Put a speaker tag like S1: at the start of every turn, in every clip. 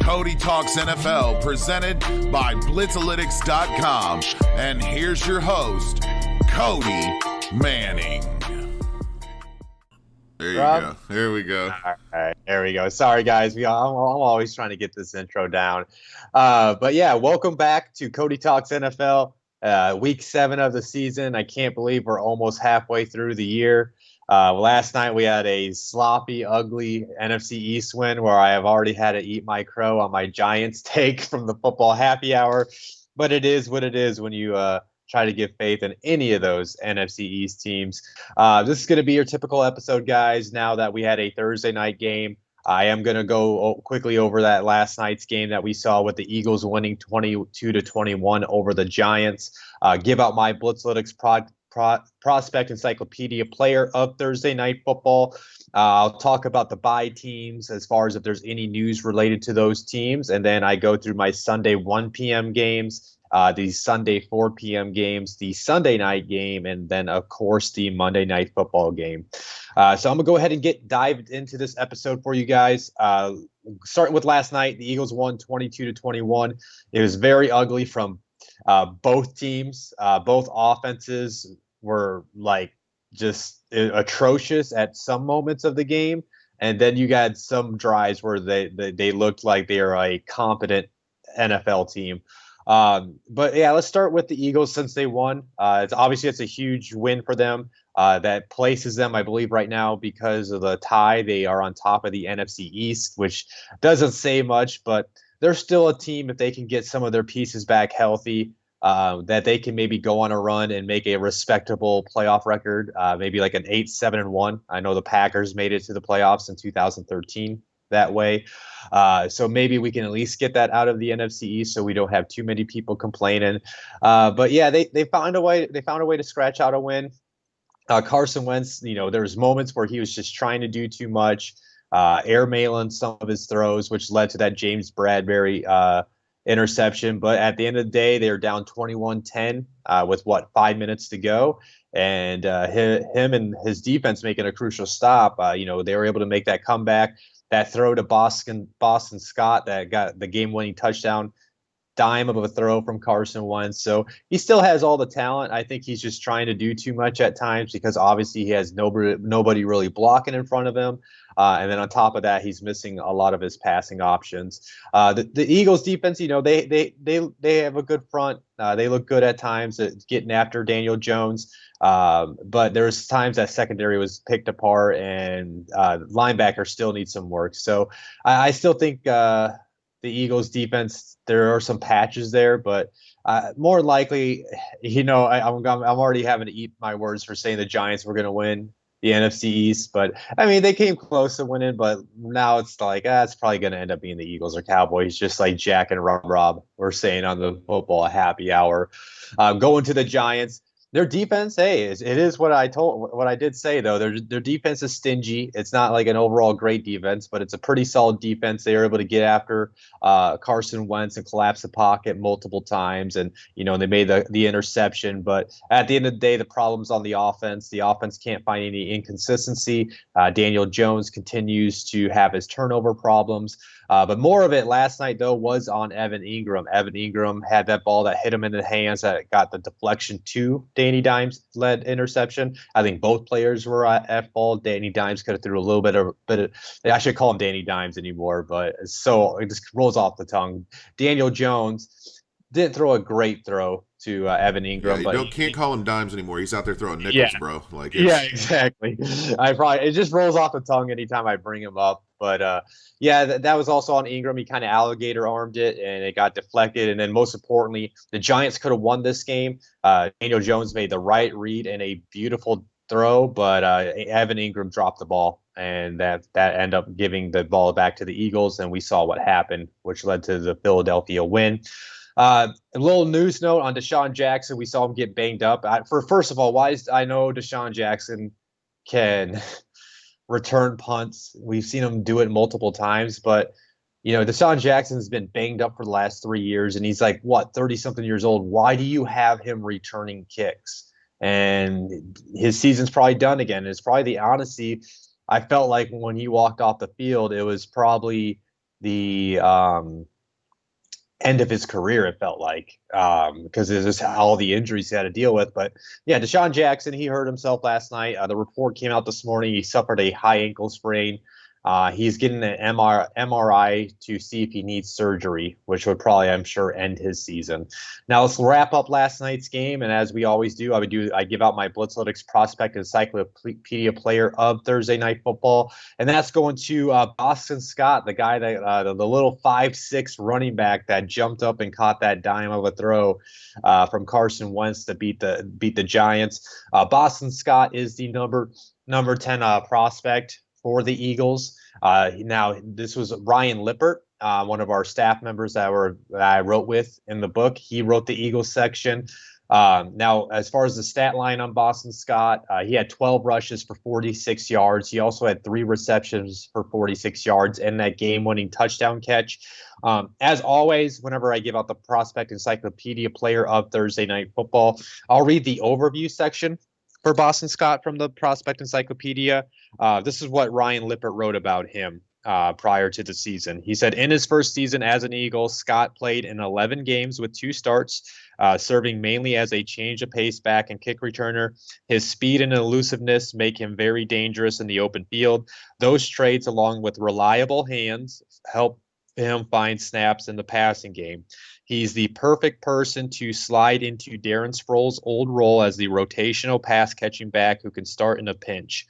S1: Cody Talks NFL, presented by Blitzalytics.com. And here's your host, Cody Manning. There you go. There we go.
S2: All right, there we go. Sorry, guys. I'm always trying to get this intro down. But yeah, welcome back to Cody Talks NFL, week 7 of the season. I can't believe we're almost halfway through the year. Last night we had a sloppy, ugly NFC East win where I have already had to eat my crow on my Giants take from the football happy hour. But it is what it is when you try to give faith in any of those NFC East teams. This is going to be your typical episode, guys. Now that we had a Thursday night game, I am going to go quickly over that last night's game that we saw with the Eagles winning 22-21 over the Giants. Give out my Blitzalytics prospect encyclopedia player of Thursday night football. I'll talk about the bye teams as far as if there's any news related to those teams. And then I go through my Sunday 1 p.m. games, the Sunday 4 p.m. games, the Sunday night game, and then, of course, the Monday night football game. So I'm going to go ahead and dived into this episode for you guys. Starting with last night, the Eagles won 22-21. It was very ugly from both teams. Both offenses were just atrocious at some moments of the game. And then you got some drives where they looked like they are a competent NFL team. But yeah, let's start with the Eagles since they won. It's a huge win for them. That places them, I believe, right now because of the tie. They are on top of the NFC East, which doesn't say much, but they're still a team if they can get some of their pieces back healthy. That they can maybe go on a run and make a respectable playoff record, maybe like an 8-7-1. I know the Packers made it to the playoffs in 2013 that way. So maybe we can at least get that out of the NFC East so we don't have too many people complaining. But yeah, they found a way. They found a way to scratch out a win. Carson Wentz, there's moments where he was just trying to do too much, airmailing some of his throws, which led to that James Bradbury interception. But at the end of the day, they're down 21-10 with 5 minutes to go. And him and his defense making a crucial stop. They were able to make that comeback. That throw to Boston Scott that got the game-winning touchdown, dime of a throw from Carson Wentz. So he still has all the talent. I think he's just trying to do too much at times because obviously he has nobody really blocking in front of him. And then on top of that, he's missing a lot of his passing options. The Eagles defense, they have a good front. They look good at times at getting after Daniel Jones. But there's times that secondary was picked apart and linebacker still needs some work. So I still think the Eagles defense, there are some patches there, but more likely, I'm already having to eat my words for saying the Giants were going to win the NFC East. But I mean, they came close to winning, but now it's like, it's probably going to end up being the Eagles or Cowboys, just like Jack and Rob were saying on the football happy hour. Going to the Giants. Their defense, it is what I did say, though. Their defense is stingy. It's not like an overall great defense, but it's a pretty solid defense. They were able to get after Carson Wentz and collapse the pocket multiple times. And, they made the interception. But at the end of the day, the problem's on the offense. The offense can't find any inconsistency. Daniel Jones continues to have his turnover problems. But more of it last night, though, was on Evan Ingram. Evan Ingram had that ball that hit him in the hands that got the deflection to Danny Dimes-led interception. I think both players were at fault. Danny Dimes could have threw a little bit of I should call him Danny Dimes anymore, but so it just rolls off the tongue. Daniel Jones didn't throw a great throw to Evan Ingram.
S1: Yeah, you can't call him Dimes anymore. He's out there throwing nickels, bro.
S2: Exactly. It just rolls off the tongue anytime I bring him up. But that was also on Ingram. He kind of alligator armed it, and it got deflected. And then most importantly, the Giants could have won this game. Daniel Jones made the right read and a beautiful throw, but Evan Ingram dropped the ball, and that ended up giving the ball back to the Eagles. And we saw what happened, which led to the Philadelphia win. A little news note on Desean Jackson. We saw him get banged up. First of all, I know Desean Jackson can return punts. We've seen him do it multiple times, but Desean Jackson's been banged up for the last 3 years, and he's 30-something years old. Why do you have him returning kicks? And his season's probably done again. It's probably the honesty. I felt like when he walked off the field, it was probably the end of his career, it felt like, because it's just all the injuries he had to deal with. But yeah, Desean Jackson, he hurt himself last night. The report came out this morning. He suffered a high ankle sprain. He's getting an MRI to see if he needs surgery, which would probably, I'm sure, end his season. Now let's wrap up last night's game, and as we always do, I give out my Blitzalytics Prospect Encyclopedia Player of Thursday Night Football, and that's going to Boston Scott, the guy that the little 5'6" running back that jumped up and caught that dime of a throw from Carson Wentz to beat the Giants. Boston Scott is the number 10 prospect for the Eagles. Now, this was Ryan Lippert, one of our staff members that I wrote with in the book. He wrote the Eagles section. Now, as far as the stat line on Boston Scott, he had 12 rushes for 46 yards. He also had 3 receptions for 46 yards and that game-winning touchdown catch. As always, whenever I give out the Prospect Encyclopedia Player of Thursday Night Football, I'll read the overview section for Boston Scott from the Prospect Encyclopedia. This is what Ryan Lippert wrote about him prior to the season. He said, in his first season as an Eagle, Scott played in 11 games with 2 starts, serving mainly as a change of pace back and kick returner. His speed and elusiveness make him very dangerous in the open field. Those traits, along with reliable hands, help him find snaps in the passing game. He's the perfect person to slide into Darren Sproles' old role as the rotational pass-catching back who can start in a pinch.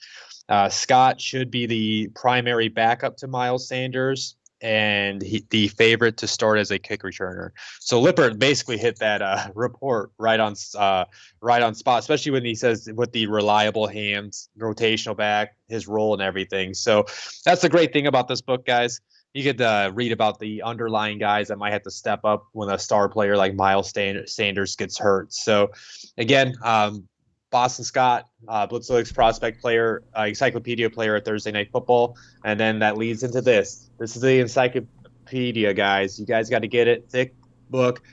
S2: Scott should be the primary backup to Miles Sanders and the favorite to start as a kick returner. So Lippert basically hit that report right on spot, especially when he says with the reliable hands, rotational back, his role and everything. So that's the great thing about this book, guys. You get to read about the underlying guys that might have to step up when a star player like Miles Sanders gets hurt. So, again, Boston Scott, Blitzalytics Prospect Player, Encyclopedia Player at Thursday Night Football. And then that leads into this. This is the encyclopedia, guys. You guys got to get it. Thick book,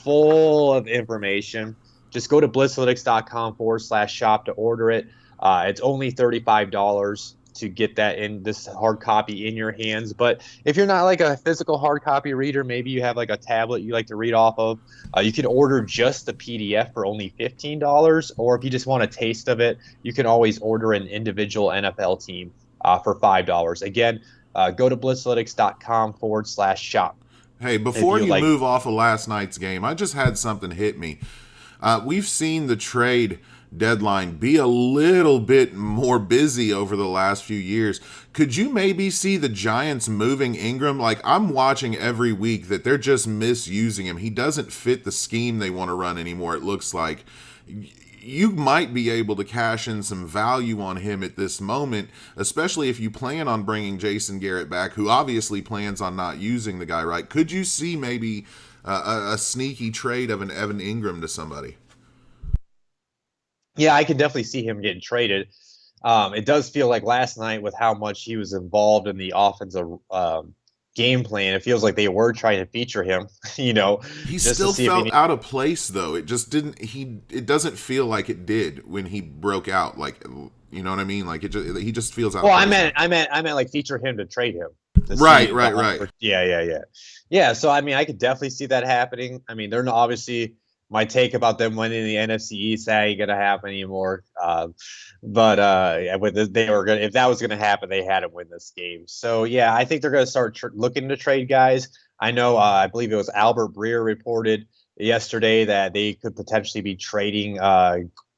S2: full of information. Just go to blitzalytics.com/shop to order it. It's only $35 to get that in this hard copy in your hands. But if you're not like a physical hard copy reader, maybe you have like a tablet you like to read off of, you can order just the PDF for only $15. Or if you just want a taste of it, you can always order an individual NFL team for $5. Again, go to blitzalytics.com/shop.
S1: Hey, before you move off of last night's game, I just had something hit me. We've seen the trade deadline be a little bit more busy over the last few years. Could you maybe see the Giants moving Ingram? Like, I'm watching every week that they're just misusing him. He doesn't fit the scheme they want to run anymore, it looks like. You might be able to cash in some value on him at this moment, especially if you plan on bringing Jason Garrett back, who obviously plans on not using the guy, right? Could you see maybe a sneaky trade of an Evan Ingram to somebody?
S2: Yeah, I can definitely see him getting traded. It does feel like last night with how much he was involved in the offensive game plan, it feels like they were trying to feature him,
S1: He still felt out of place, though. It just didn't. It doesn't feel like it did when he broke out. Like, you know what I mean? Like he just feels out.
S2: Well,
S1: of place.
S2: I meant like feature him to trade him.
S1: Right.
S2: Yeah. So I mean, I could definitely see that happening. I mean, they're not obviously. My take about them winning the NFC East that ain't gonna happen anymore. But they were gonna, if that was gonna happen, they had to win this game. So yeah, I think they're gonna start looking to trade guys. I know. I believe it was Albert Breer reported yesterday that they could potentially be trading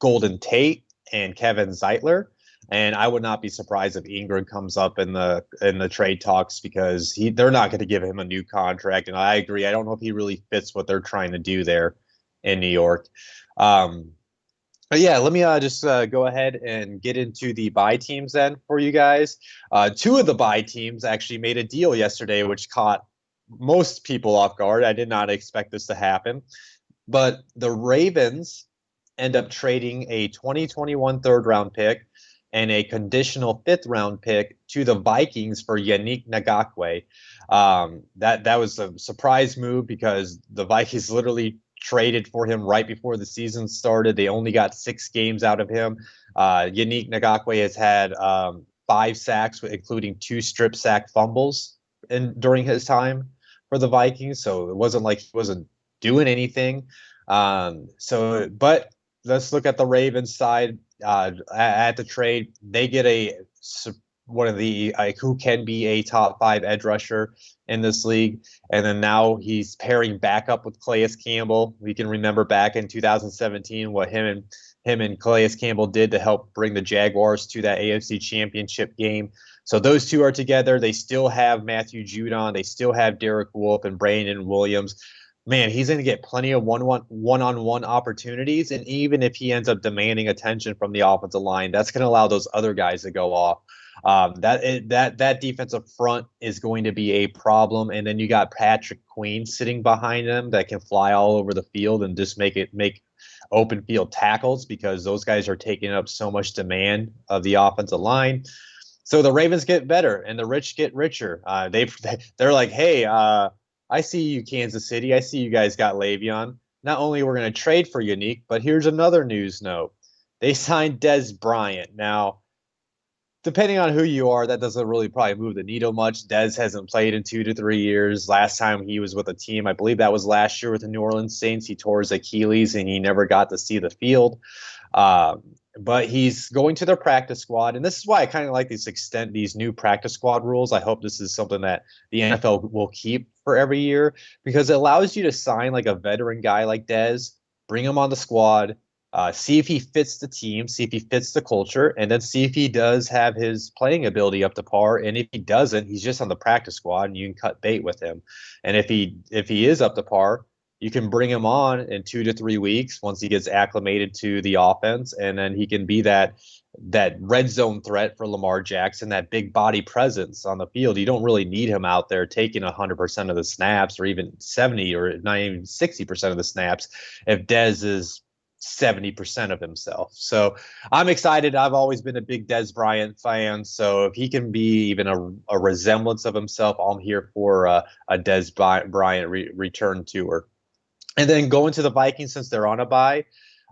S2: Golden Tate and Kevin Zeitler. And I would not be surprised if Ingram comes up in the trade talks because they're not going to give him a new contract. And I agree. I don't know if he really fits what they're trying to do there in New York. But yeah, let me just go ahead and get into the bye teams then for you guys. 2 of the bye teams actually made a deal yesterday, which caught most people off guard. I did not expect this to happen. But the Ravens end up trading a 2021 third-round pick and a conditional 5th-round pick to the Vikings for Yannick Ngakoue. That was a surprise move because the Vikings literally traded for him right before the season started. They only got 6 games out of him. Yannick Ngakoue has had 5 sacks, including 2 strip sack fumbles during his time for the Vikings, so it wasn't like he wasn't doing anything. But let's look at the Ravens side. At the trade, they get one of the who can be a top 5 edge rusher in this league, and then now he's pairing back up with Calais Campbell. We can remember back in 2017 what him and Calais Campbell did to help bring the Jaguars to that AFC Championship game. So those two are together. They still have Matthew Judon. They still have Derek Wolfe and Brandon Williams. Man, he's going to get plenty of one-on-one opportunities. And even if he ends up demanding attention from the offensive line, that's going to allow those other guys to go off. That defensive front is going to be a problem. And then you got Patrick Queen sitting behind them that can fly all over the field and just make open field tackles, because those guys are taking up so much demand of the offensive line. So the Ravens get better and the rich get richer. They're like, hey, I see you, Kansas City. I see you guys got Le'Veon. Not only we're going to trade for Unique, but here's another news note. They signed Dez Bryant. Now, depending on who you are, that doesn't really probably move the needle much. Dez hasn't played in 2 to 3 years. Last time he was with a team, I believe that was last year with the New Orleans Saints. He tore his Achilles and he never got to see the field. But he's going to their practice squad. And this is why I kind of like these new practice squad rules. I hope this is something that the NFL will keep for every year, because it allows you to sign like a veteran guy like Dez, bring him on the squad, see if he fits the team, see if he fits the culture, and then see if he does have his playing ability up to par. And if he doesn't, he's just on the practice squad and you can cut bait with him. And if he is up to par, you can bring him on in 2 to 3 weeks once he gets acclimated to the offense, and then he can be that red zone threat for Lamar Jackson, that big body presence on the field. You don't really need him out there taking 100% of the snaps, or even 70 or not even 60% of the snaps, if Dez is 70% of himself. So I'm excited. I've always been a big Dez Bryant fan. So if he can be even a resemblance of himself, I'm here for a Dez Bryant return tour. And then going to the Vikings, since they're on a bye,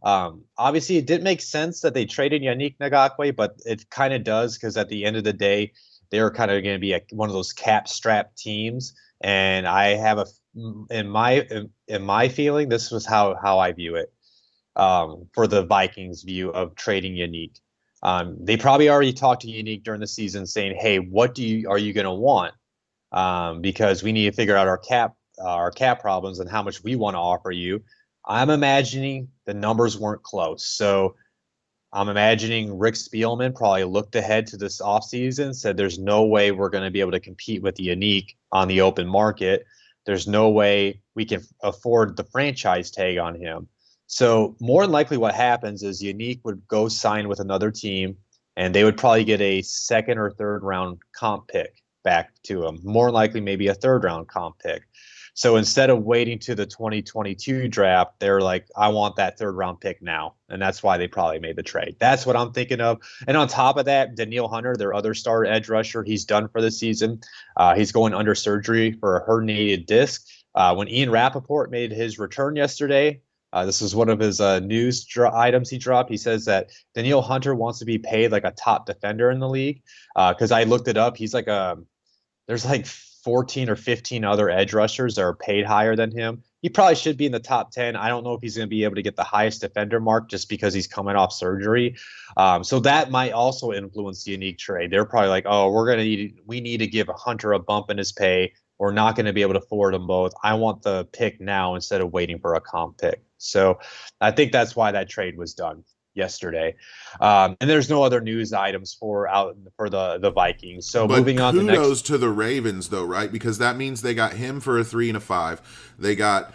S2: obviously it didn't make sense that they traded Yannick Ngakoue, but it kind of does, because at the end of the day, they're kind of going to be one of those cap-strapped teams. And I have in my feeling, this was how I view it for the Vikings' view of trading Yannick. They probably already talked to Yannick during the season, saying, "Hey, what are you going to want? Because we need to figure out our cap problems and how much we want to offer you." I'm imagining the numbers weren't close. So I'm imagining Rick Spielman probably looked ahead to this offseason, said there's no way we're going to be able to compete with the Yannick on the open market. There's no way we can afford the franchise tag on him. So more than likely what happens is Yannick would go sign with another team, and they would probably get a 2nd or 3rd round comp pick back to him. More than likely maybe a 3rd round comp pick. So instead of waiting to the 2022 draft, they're like, I want that 3rd round pick now. And that's why they probably made the trade. That's what I'm thinking of. And on top of that, Danielle Hunter, their other star edge rusher, he's done for the season. He's going under surgery for a herniated disc. When Ian Rappaport made his return yesterday, this is one of his news items he dropped. He says that Danielle Hunter wants to be paid like a top defender in the league. Because I looked it up. He's like there's like 14 or 15 other edge rushers that are paid higher than him. He probably should be in the top 10. I don't know if he's going to be able to get the highest defender mark just because he's coming off surgery. So that might also influence the Yannick trade. They're probably like, oh, we need to give Hunter a bump in his pay. We're not going to be able to afford them both. I want the pick now instead of waiting for a comp pick. So I think that's why that trade was done yesterday. And there's no other news items for the Vikings. So
S1: but
S2: moving on to
S1: kudos to the Ravens though, right? Because that means they got him for a 3 and a 5. They got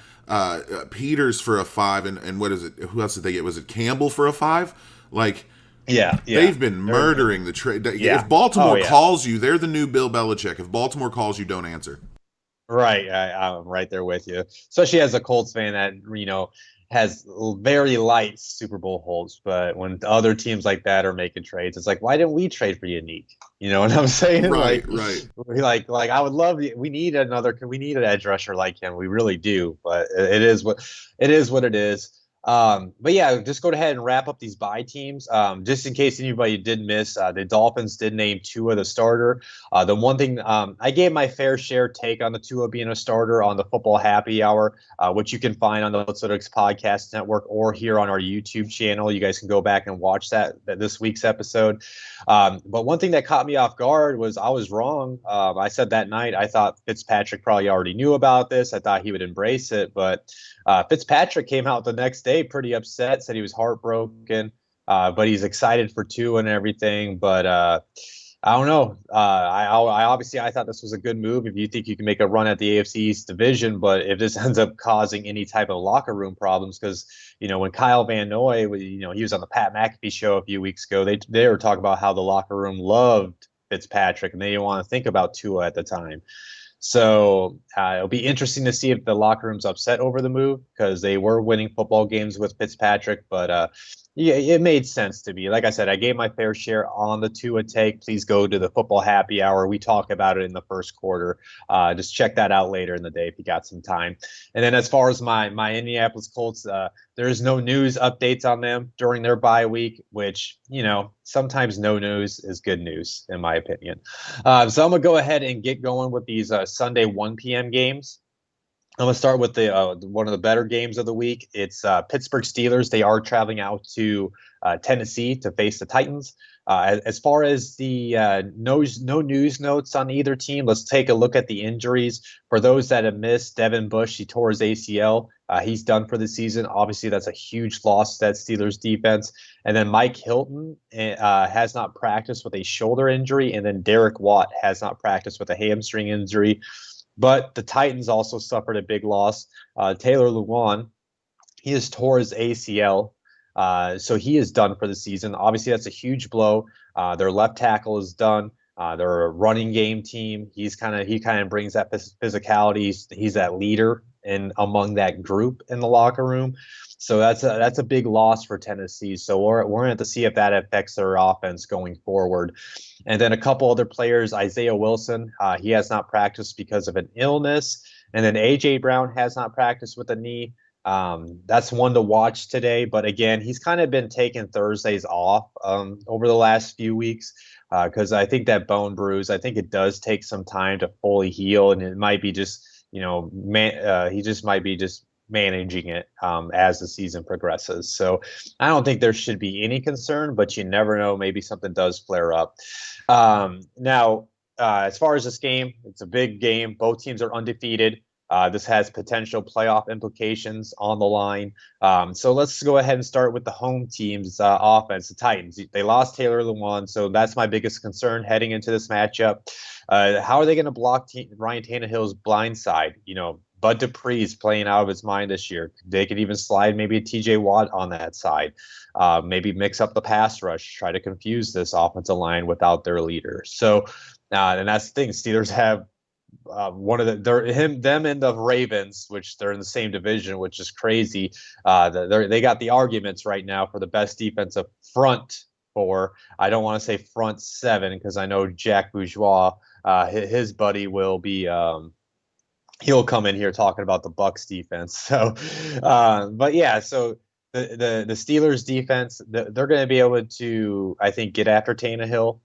S1: Peters for a 5, and what is it? Who else did they get? Was it Campbell for a 5? Like,
S2: yeah.
S1: They've been murdering the trade. Yeah. If Baltimore calls you, they're the new Bill Belichick. If Baltimore calls you, don't answer.
S2: Right. I'm right there with you. Especially as a Colts fan that, has very light Super Bowl hopes, but when other teams like that are making trades, it's like, why didn't we trade for Yannick? You know what I'm saying?
S1: Right.
S2: Like I would love. We need an edge rusher like him. We really do, but it is what it is. But yeah, just go ahead and wrap up these bye teams. Just in case anybody did miss, the Dolphins did name Tua the starter. The one thing I gave my fair share take on the Tua being a starter on the Football Happy Hour, which you can find on the Blitzalytics Podcast Network or here on our YouTube channel. You guys can go back and watch that this week's episode. But one thing that caught me off guard was I was wrong. I said that night I thought Fitzpatrick probably already knew about this. I thought he would embrace it, but Fitzpatrick came out the next day pretty upset, said he was heartbroken, but he's excited for Tua and everything. But I don't know. I obviously I thought this was a good move if you think you can make a run at the AFC East division, but if this ends up causing any type of locker room problems, because when Kyle Van Noy, he was on the Pat McAfee show a few weeks ago, they were talking about how the locker room loved Fitzpatrick and they didn't want to think about Tua at the time. So it'll be interesting to see if the locker room's upset over the move because they were winning football games with Fitzpatrick. But yeah, it made sense to me. Like I said, I gave my fair share on the Tua take. Please go to the Football Happy Hour. We talk about it in the first quarter. Just check that out later in the day if you got some time. And then as far as my Indianapolis Colts, there's no news updates on them during their bye week, which, sometimes no news is good news, in my opinion. So I'm going to go ahead and get going with these Sunday 1 p.m. games. I'm going to start with the one of the better games of the week. It's Pittsburgh Steelers. They are traveling out to Tennessee to face the Titans. As far as the no news notes on either team, let's take a look at the injuries. For those that have missed, Devin Bush, he tore his ACL. He's done for the season. Obviously, that's a huge loss to that Steelers defense. And then Mike Hilton has not practiced with a shoulder injury. And then Derek Watt has not practiced with a hamstring injury. But the Titans also suffered a big loss. Taylor Lewan, he has tore his ACL. So he is done for the season. Obviously, that's a huge blow. Their left tackle is done. They're a running game team. He kind of brings that physicality. He's that leader among that group in the locker room. So that's a big loss for Tennessee. So we're going to have to see if that affects their offense going forward. And then a couple other players, Isaiah Wilson, he has not practiced because of an illness. And then A.J. Brown has not practiced with a knee. That's one to watch today. But again, he's kind of been taking Thursdays off over the last few weeks because I think that bone bruise, I think it does take some time to fully heal. And it might be just, he just might be just managing it as the season progresses. So I don't think there should be any concern, but you never know. Maybe something does flare up. Now, as far as this game, it's a big game. Both teams are undefeated. This has potential playoff implications on the line. So let's go ahead and start with the home team's offense, the Titans. They lost Taylor Lewan, so that's my biggest concern heading into this matchup. How are they going to block Ryan Tannehill's blind side? Bud Dupree's playing out of his mind this year. They could even slide maybe a TJ Watt on that side. Maybe mix up the pass rush, try to confuse this offensive line without their leader. So, and that's the thing. Steelers have one of them and the Ravens, which they're in the same division, which is crazy. They got the arguments right now for the best defensive front four. I don't want to say front seven because I know Jack Bourgeois, his buddy, will be. He'll come in here talking about the Bucs defense. So, but yeah, so the Steelers defense, they're going to be able to, I think, get after Tannehill.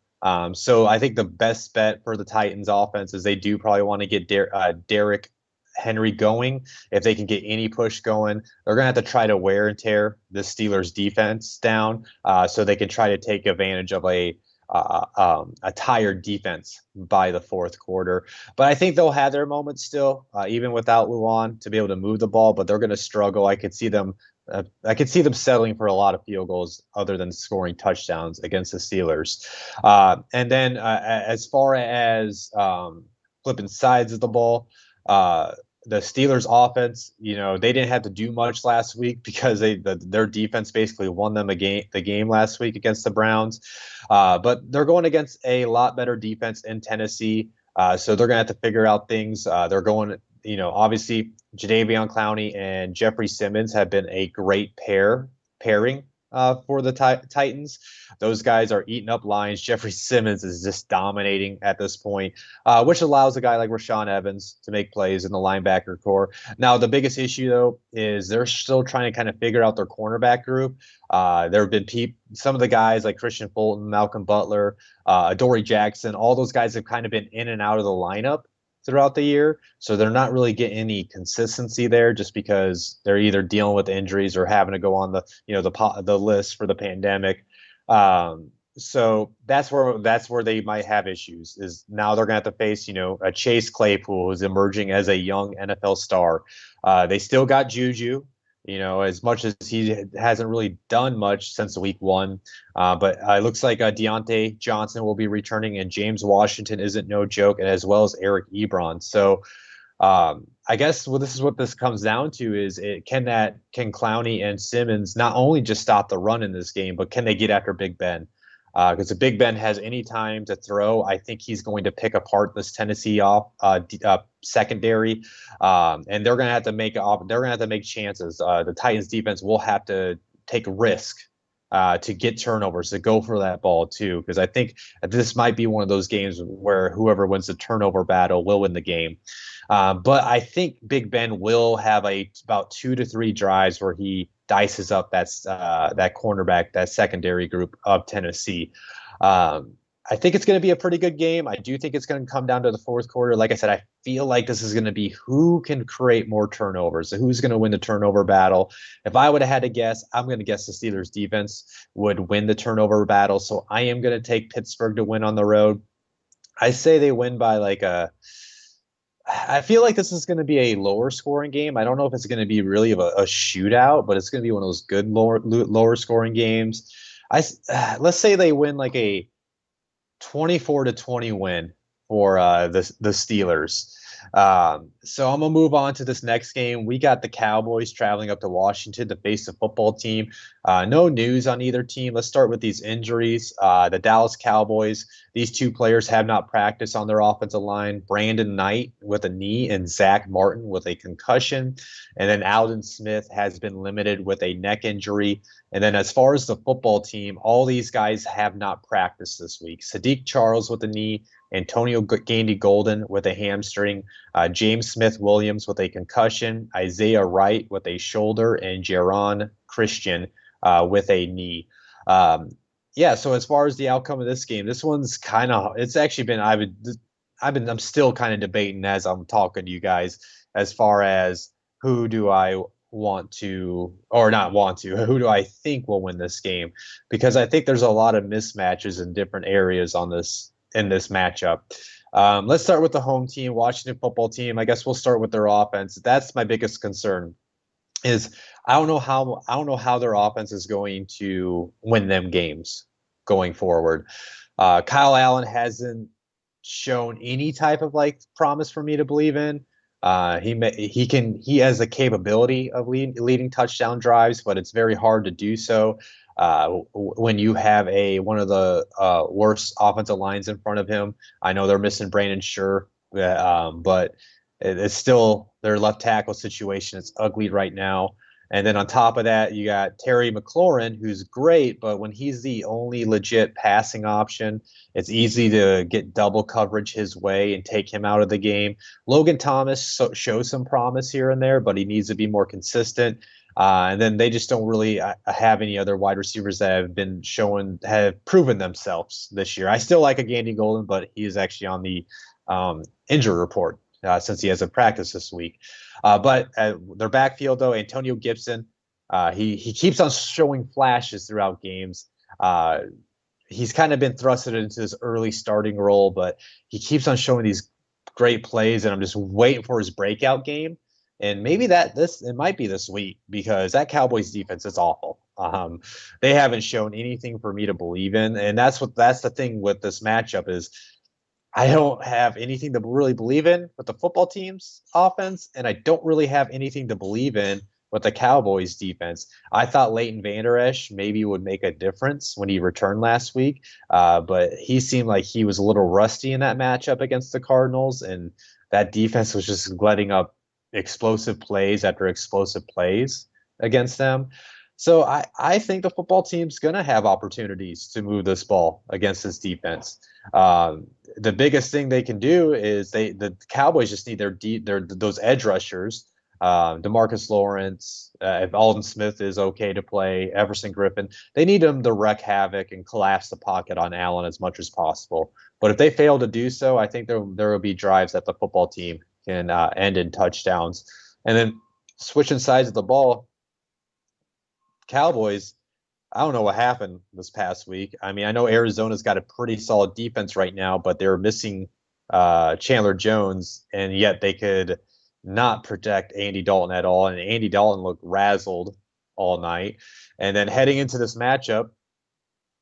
S2: So I think the best bet for the Titans offense is they do probably want to get Derrick Henry going. If they can get any push going, they're going to have to try to wear and tear the Steelers defense down so they can try to take advantage of a tired defense by the fourth quarter. But I think they'll have their moments still, even without Luan, to be able to move the ball, but they're going to struggle. I could see them settling for a lot of field goals other than scoring touchdowns against the Steelers. And then as far as flipping sides of the ball, the Steelers offense, they didn't have to do much last week because their defense basically won them the game last week against the Browns. But they're going against a lot better defense in Tennessee. So they're going to have to figure out things. They're going, obviously Jadeveon Clowney and Jeffrey Simmons have been a great pairing for the Titans. Those guys are eating up lines. Jeffrey Simmons is just dominating at this point, which allows a guy like Rashaan Evans to make plays in the linebacker core. Now, the biggest issue, though, is they're still trying to kind of figure out their cornerback group. There have been some of the guys like Christian Fulton, Malcolm Butler, Adoree Jackson, all those guys have kind of been in and out of the lineup throughout the year. So they're not really getting any consistency there just because they're either dealing with injuries or having to go on the list for the pandemic. So that's where they might have issues. Is now they're going to have to face a Chase Claypool who's emerging as a young NFL star. They still got Juju, as much as he hasn't really done much since week 1. But it looks like Deontay Johnson will be returning, and James Washington isn't no joke, and as well as Eric Ebron. So I guess this is what this comes down to is can Clowney and Simmons not only just stop the run in this game, but can they get after Big Ben? Because if Big Ben has any time to throw, I think he's going to pick apart this Tennessee secondary, and they're going to have to make chances. The Titans defense will have to take risk to get turnovers, to go for that ball too, because I think this might be one of those games where whoever wins the turnover battle will win the game. But I think Big Ben will have about 2 to 3 drives where he dices up that cornerback, that secondary group of Tennessee. I think it's going to be a pretty good game. I do think it's going to come down to the fourth quarter. Like I said, I feel like this is going to be who can create more turnovers. So who's going to win the turnover battle? If I would have had to guess, I'm going to guess the Steelers defense would win the turnover battle. So I am going to take Pittsburgh to win on the road. I say they win by I feel like this is going to be a lower scoring game. I don't know if it's going to be really of a shootout, but it's going to be one of those good lower scoring games. Let's say they win like a 24-20 win for the Steelers. So I'm gonna move on to this next game. We got the Cowboys traveling up to Washington to face the football team. No news on either team. Let's start with these injuries. The Dallas Cowboys, these 2 players have not practiced on their offensive line. Brandon Knight with a knee and Zach Martin with a concussion. And then Alden Smith has been limited with a neck injury. And then as far as the football team, all these guys have not practiced this week. Sadiq Charles with a knee, Antonio Gandy-Golden with a hamstring, James Smith-Williams with a concussion, Isaiah Wright with a shoulder, and Jaron Christian with a knee. So as far as the outcome of this game, this one's it's actually been, I'm still kind of debating as I'm talking to you guys as far as who do I want to, or not want to, who do I think will win this game? Because I think there's a lot of mismatches in different areas in this matchup. Let's start with the home team, Washington football team. I guess we'll start with their offense. That's my biggest concern. Is I don't know how their offense is going to win them games going forward. Kyle Allen hasn't shown any type of promise for me to believe in. He has the capability of leading touchdown drives, but it's very hard to do so when you have one of the worst offensive lines in front of him. I know they're missing Brandon Scherr, but it's still their left tackle situation. It's ugly right now. And then on top of that, you got Terry McLaurin, who's great, but when he's the only legit passing option, it's easy to get double coverage his way and take him out of the game. Logan Thomas shows some promise here and there, but he needs to be more consistent. And then they just don't really have any other wide receivers that have proven themselves this year. I still like a Gandy-Golden, but he is actually on the injury report since he hasn't practiced this week. But their backfield, though, Antonio Gibson, he keeps on showing flashes throughout games. He's kind of been thrusted into his early starting role, but he keeps on showing these great plays, and I'm just waiting for his breakout game. And maybe it might be this week, because that Cowboys defense is awful. They haven't shown anything for me to believe in, and that's the thing with this matchup is I don't have anything to really believe in with the football team's offense, and I don't really have anything to believe in with the Cowboys defense. I thought Leighton Vander Esch maybe would make a difference when he returned last week, but he seemed like he was a little rusty in that matchup against the Cardinals, and that defense was just letting up explosive plays after explosive plays against them. So I think the football team's going to have opportunities to move this ball against this defense. The biggest thing they can do is the Cowboys just need their those edge rushers, DeMarcus Lawrence, if Alden Smith is okay to play, Everson Griffin. They need them to wreak havoc and collapse the pocket on Allen as much as possible. But if they fail to do so, I think there will be drives that the football team can end in touchdowns. And then switching sides of the ball, Cowboys, I don't know what happened this past week. I mean, I know Arizona's got a pretty solid defense right now, but they're missing Chandler Jones, and yet they could not protect Andy Dalton at all. And Andy Dalton looked razzled all night. And then heading into this matchup,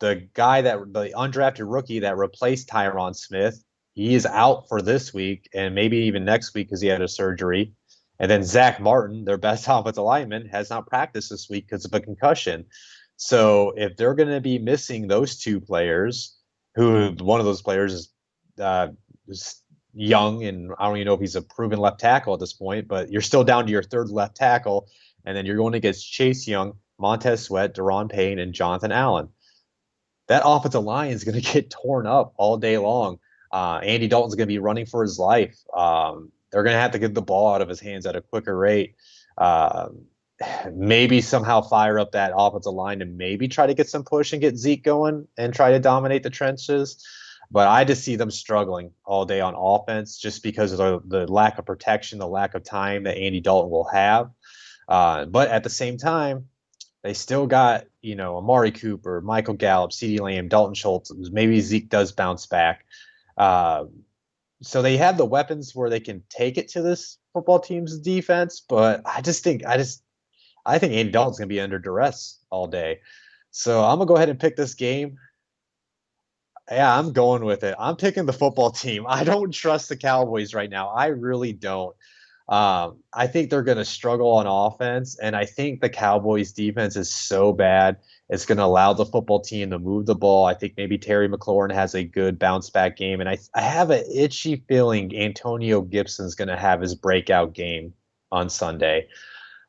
S2: the undrafted rookie that replaced Tyron Smith, he is out for this week and maybe even next week because he had a surgery. And then Zach Martin, their best offensive lineman, has not practiced this week because of a concussion. So if they're going to be missing those two players, who one of those players is young, and I don't even know if he's a proven left tackle at this point, but you're still down to your third left tackle, and then you're going against Chase Young, Montez Sweat, Daron Payne, and Jonathan Allen. That offensive line is going to get torn up all day long. Andy Dalton's going to be running for his life. They're going to have to get the ball out of his hands at a quicker rate. Maybe somehow fire up that offensive line and maybe try to get some push and get Zeke going and try to dominate the trenches. But I just see them struggling all day on offense just because of the lack of protection, the lack of time that Andy Dalton will have. But at the same time, they still got, Amari Cooper, Michael Gallup, CeeDee Lamb, Dalton Schultz. Maybe Zeke does bounce back. So they have the weapons where they can take it to this football team's defense, but I think Andy Dalton's going to be under duress all day. So I'm going to go ahead and pick this game. Yeah, I'm going with it. I'm picking the football team. I don't trust the Cowboys right now. I really don't. I think they're going to struggle on offense, and I think the Cowboys defense is so bad it's going to allow the football team to move the ball. I think maybe Terry McLaurin has a good bounce back game, and I have an itchy feeling Antonio Gibson's going to have his breakout game on Sunday.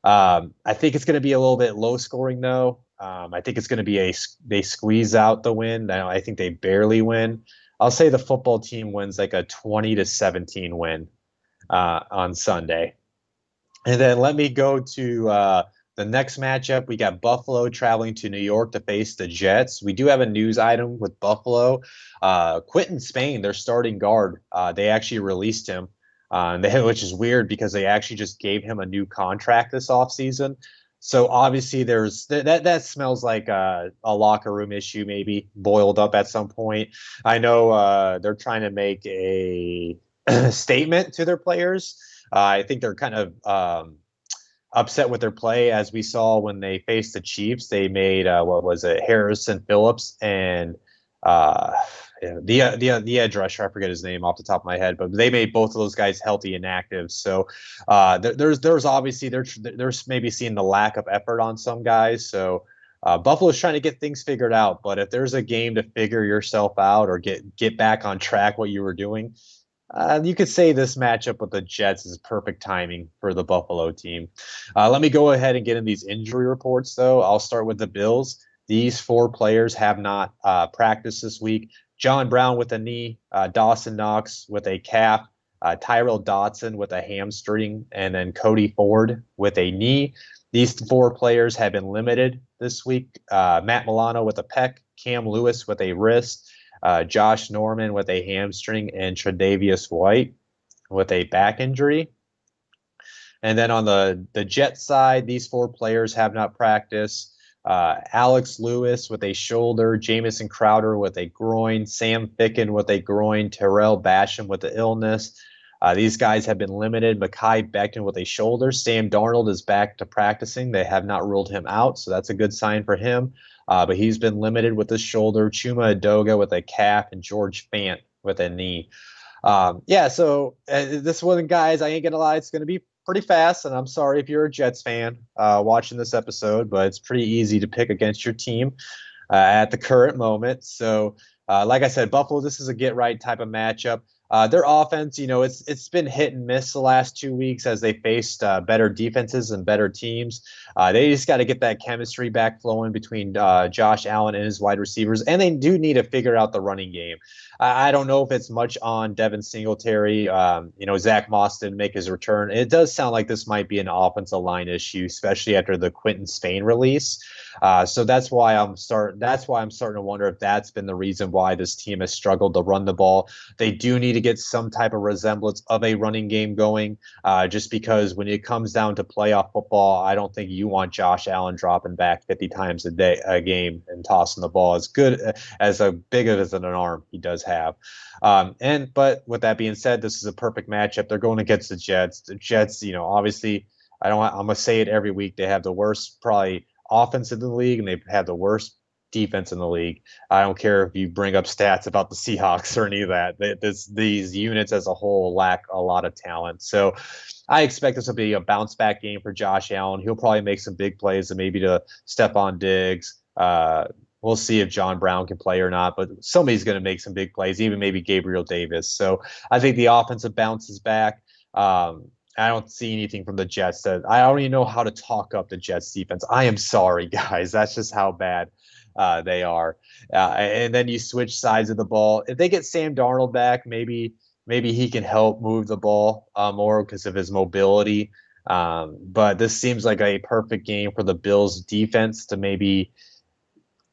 S2: I think it's going to be a little bit low scoring though. I think it's going to be they squeeze out the win. I think they barely win. I'll say the football team wins like a 20-17 win on Sunday. And then let me go to the next matchup. We got Buffalo traveling to New York to face the Jets. We do have a news item with Buffalo. Quentin Spain, their starting guard, they actually released him, which is weird because they actually just gave him a new contract this offseason. So obviously there's that smells like a locker room issue, maybe boiled up at some point. I know they're trying to make a statement to their players. I think they're kind of upset with their play, as we saw when they faced the Chiefs. They made Harrison Phillips and the edge rusher, I forget his name off the top of my head, but they made both of those guys healthy and active. So there's obviously there's maybe seeing the lack of effort on some guys. So Buffalo's trying to get things figured out, but if there's a game to figure yourself out or get back on track what you were doing, you could say this matchup with the Jets is perfect timing for the Buffalo team. Let me go ahead and get in these injury reports, though. I'll start with the Bills. These 4 players have not practiced this week. John Brown with a knee, Dawson Knox with a calf, Tyrell Dodson with a hamstring, and then Cody Ford with a knee. These 4 players have been limited this week. Matt Milano with a pec, Cam Lewis with a wrist, Josh Norman with a hamstring, and Tre'Davious White with a back injury. And then on the Jet side, these 4 players have not practiced. Alex Lewis with a shoulder, Jamison Crowder with a groin, Sam Ficken with a groin, Terrell Basham with the illness. These guys have been limited. Mekhi Becton with a shoulder. Sam Darnold is back to practicing. They have not ruled him out, so that's a good sign for him. But he's been limited with his shoulder. Chuma Edoga with a calf, and George Fant with a knee. So this one, guys, I ain't going to lie, it's going to be pretty fast, and I'm sorry if you're a Jets fan watching this episode, but it's pretty easy to pick against your team at the current moment. So like I said, Buffalo, this is a get-right type of matchup. Their offense, it's been hit and miss the last 2 weeks as they faced better defenses and better teams. They just got to get that chemistry back flowing between Josh Allen and his wide receivers, and they do need to figure out the running game. I don't know if it's much on Devin Singletary. Zach Moss didn't make his return. It does sound like this might be an offensive line issue, especially after the Quentin Spain release. So that's why I'm starting to wonder if that's been the reason why this team has struggled to run the ball. They do need to get some type of resemblance of a running game going, just because when it comes down to playoff football, I don't think you want Josh Allen dropping back 50 times a game and tossing the ball as good as big as an arm he does have. But with that being said, this is a perfect matchup. They're going against the Jets. The Jets, obviously, I'm gonna say it every week. They have the worst probably offense in the league, and they have the worst defense in the league. I don't care if you bring up stats about the Seahawks or any of that. These units as a whole lack a lot of talent. So I expect this will be a bounce back game for Josh Allen. He'll probably make some big plays, and maybe to Stephon Diggs. We'll see if John Brown can play or not, but somebody's going to make some big plays, even maybe Gabriel Davis. So I think the offensive bounces back. I don't see anything from the Jets. I don't even know how to talk up the Jets defense. I am sorry, guys. That's just how bad they are. And then you switch sides of the ball. If they get Sam Darnold back, maybe he can help move the ball more because of his mobility. But this seems like a perfect game for the Bills defense to maybe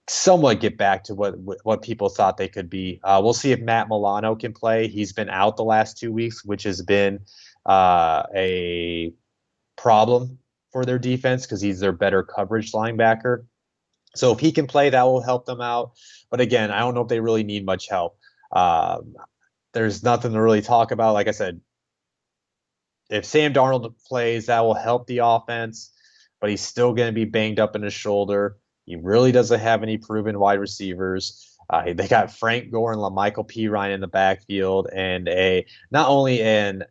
S2: somewhat get back to what people thought they could be. We'll see if Matt Milano can play. He's been out the last 2 weeks, which has been a problem for their defense because he's their better coverage linebacker. So if he can play, that will help them out. But again, I don't know if they really need much help. There's nothing to really talk about. Like I said, if Sam Darnold plays, that will help the offense, but he's still going to be banged up in his shoulder. He really doesn't have any proven wide receivers. They got Frank Gore and LaMichael Pirine in the backfield, and not only an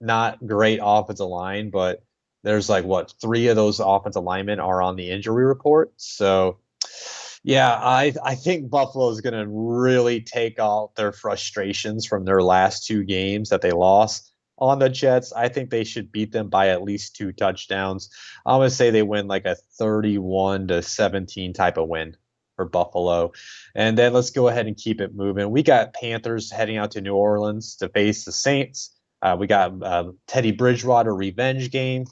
S2: not great offensive line, but there's 3 of those offensive linemen are on the injury report. So, yeah, I think Buffalo is going to really take out their frustrations from their last 2 games that they lost on the Jets. I think they should beat them by at least 2 touchdowns. I'm going to say they win like a 31-17 type of win for Buffalo. And then let's go ahead and keep it moving. We got Panthers heading out to New Orleans to face the Saints. We got Teddy Bridgewater revenge game.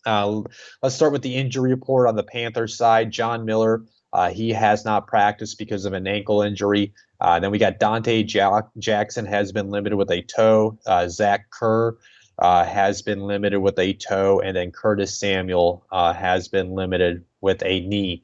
S2: Let's start with the injury report on the Panthers side. John Miller, he has not practiced because of an ankle injury. Then we got Dante Jackson has been limited with a toe. Zach Kerr has been limited with a toe. And then Curtis Samuel has been limited with a knee.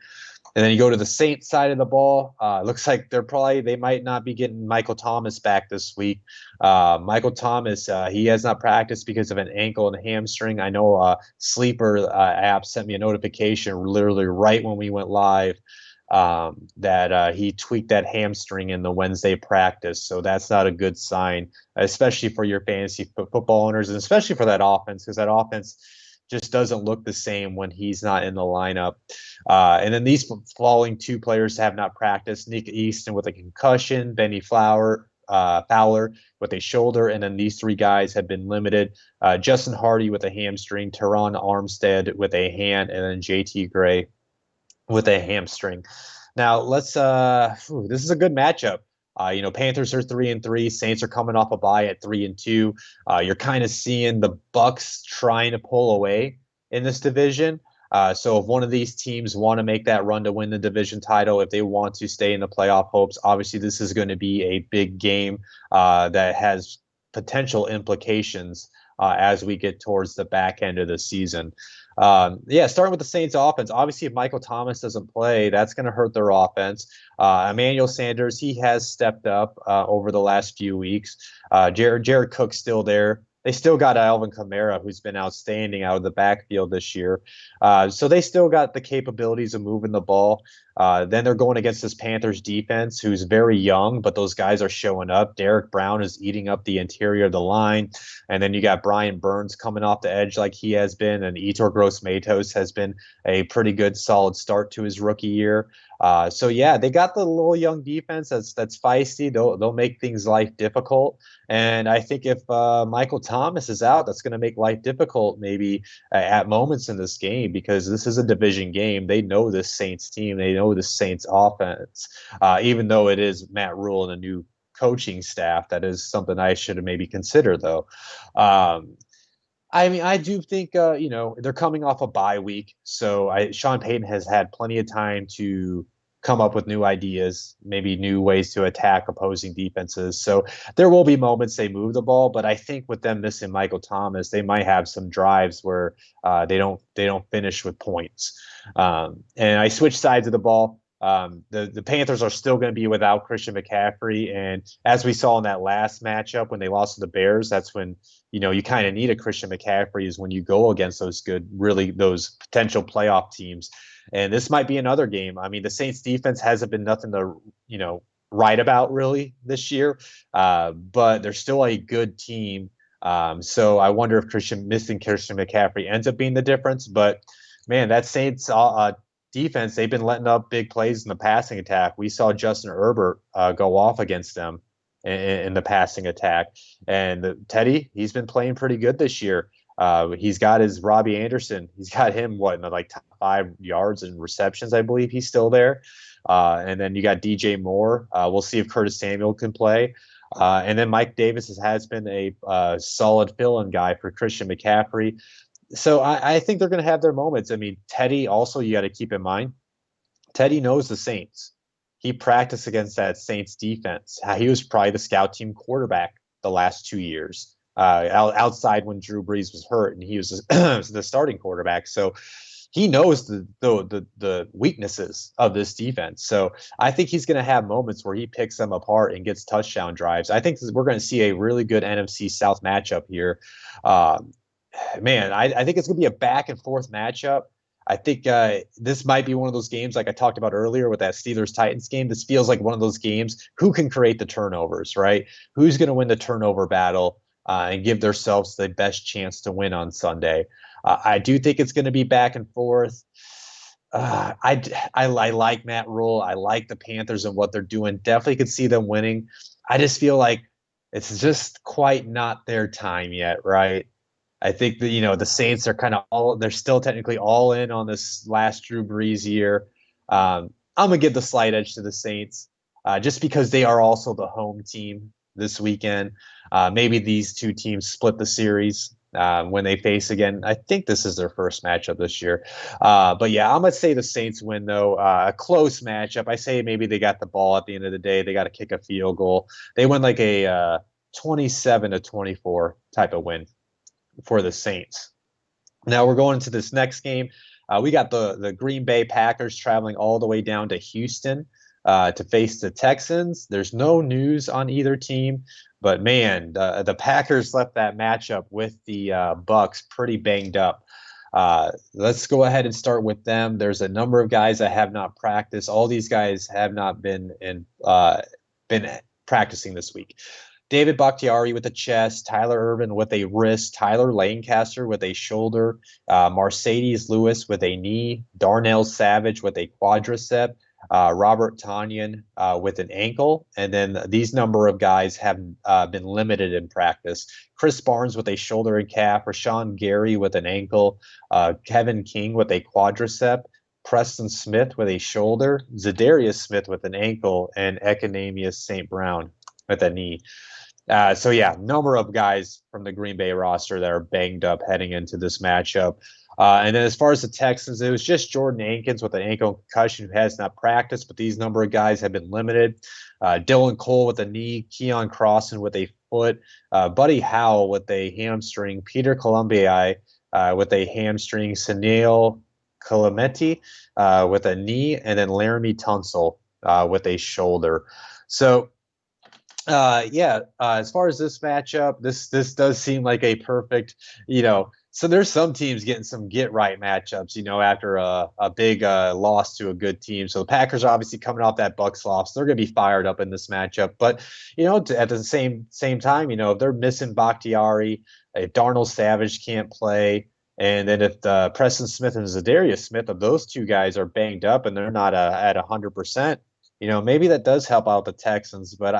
S2: And then you go to the Saints side of the ball. Looks like they might not be getting Michael Thomas back this week. Michael Thomas, he has not practiced because of an ankle and a hamstring. I know Sleeper app sent me a notification literally right when we went live that he tweaked that hamstring in the Wednesday practice. So that's not a good sign, especially for your fantasy football owners, and especially for that offense, because that offense just doesn't look the same when he's not in the lineup. And then these following 2 players have not practiced: Nick Easton with a concussion, Benny Fowler with a shoulder, and then these 3 guys have been limited. Justin Hardy with a hamstring, Teron Armstead with a hand, and then JT Gray with a hamstring. Now this is a good matchup. Panthers are 3-3. Saints are coming off a bye at 3-2. You're kind of seeing the Bucks trying to pull away in this division. So if one of these teams want to make that run to win the division title, if they want to stay in the playoff hopes, obviously this is going to be a big game that has potential implications as we get towards the back end of the season. Starting with the Saints offense, obviously if Michael Thomas doesn't play, that's going to hurt their offense. Emmanuel Sanders, he has stepped up over the last few weeks. Jared Cook's still there. They still got Alvin Kamara, who's been outstanding out of the backfield this year. So they still got the capabilities of moving the ball. Then they're going against this Panthers defense, who's very young, but those guys are showing up. Derek Brown is eating up the interior of the line. And then you got Brian Burns coming off the edge like he has been. And Etor Gross-Matos has been a pretty good, solid start to his rookie year. So yeah, they got the little young defense that's feisty. They'll make things life difficult. And I think if Michael Thomas is out, that's going to make life difficult maybe at moments in this game, because this is a division game. They know this Saints team. They know the Saints offense, even though it is Matt Rule and a new coaching staff. That is something I should have maybe considered, though. I mean, I do think, they're coming off a bye week. So Sean Payton has had plenty of time to come up with new ideas, maybe new ways to attack opposing defenses. So there will be moments they move the ball, but I think with them missing Michael Thomas, they might have some drives where they don't finish with points. And I switch sides of the ball. The Panthers are still going to be without Christian McCaffrey. And as we saw in that last matchup when they lost to the Bears, that's when, you kind of need a Christian McCaffrey, is when you go against those those potential playoff teams. And this might be another game. I mean, the Saints defense hasn't been nothing to, write about really this year, but they're still a good team. So I wonder if missing Christian McCaffrey ends up being the difference. But man, that Saints defense, they've been letting up big plays in the passing attack. We saw Justin Herbert go off against them in the passing attack. And Teddy, he's been playing pretty good this year. He's got his Robbie Anderson. He's got him, in the top 5 yards and receptions, I believe he's still there. And then you got DJ Moore. We'll see if Curtis Samuel can play. And then Mike Davis has been a solid fill-in guy for Christian McCaffrey. So I think they're going to have their moments. I mean, Teddy also, you got to keep in mind, Teddy knows the Saints. He practiced against that Saints defense. He was probably the scout team quarterback the last 2 years, outside when Drew Brees was hurt and he was the starting quarterback. So he knows the weaknesses of this defense. So I think he's going to have moments where he picks them apart and gets touchdown drives. I think we're going to see a really good NFC South matchup here. Man, I think it's going to be a back and forth matchup. I think this might be one of those games like I talked about earlier with that Steelers-Titans game. This feels like one of those games. Who can create the turnovers, right? Who's going to win the turnover battle and give themselves the best chance to win on Sunday? I do think it's going to be back and forth. I like Matt Rule. I like the Panthers and what they're doing. Definitely could see them winning. I just feel like it's just quite not their time yet, right? I think that, the Saints are they're still technically all in on this last Drew Brees year. I'm going to give the slight edge to the Saints just because they are also the home team this weekend. Maybe these two teams split the series when they face again. I think this is their first matchup this year. But yeah, I'm going to say the Saints win, though. A close matchup. I say maybe they got the ball at the end of the day. They got to kick a field goal. They win like a 27-24 type of win for the Saints. Now we're going into this next game. We got the Green Bay Packers traveling all the way down to Houston to face the Texans. There's no news on either team, but man, the Packers left that matchup with the Bucks pretty banged up. Let's go ahead and start with them. There's a number of guys that have not practiced. All these guys have not been practicing this week. David Bakhtiari with a chest, Tyler Irvin with a wrist, Tyler Lancaster with a shoulder, Mercedes Lewis with a knee, Darnell Savage with a quadricep, Robert Tonyan with an ankle. And then these number of guys have been limited in practice. Chris Barnes with a shoulder and calf, Rashawn Gary with an ankle, Kevin King with a quadricep, Preston Smith with a shoulder, Zadarius Smith with an ankle, and Economius St. Brown with a knee. So yeah, number of guys from the Green Bay roster that are banged up heading into this matchup. And then as far as the Texans, it was just Jordan Akins with an ankle concussion who has not practiced, but these number of guys have been limited. Dylan Cole with a knee, Keon Crossan with a foot, Buddy Howell with a hamstring, Peter Colombier with a hamstring, Sunil Calameti with a knee, and then Laramie Tunsil with a shoulder. So As far as this matchup, this does seem like a perfect, so there's some teams getting some get right matchups, after a big loss to a good team. So the Packers are obviously coming off that Bucs loss. They're going to be fired up in this matchup. But, at the same time, if they're missing Bakhtiari, if Darnell Savage can't play, and then if Preston Smith and Zadarius Smith, if those two guys are banged up and they're not at 100%, maybe that does help out the Texans. But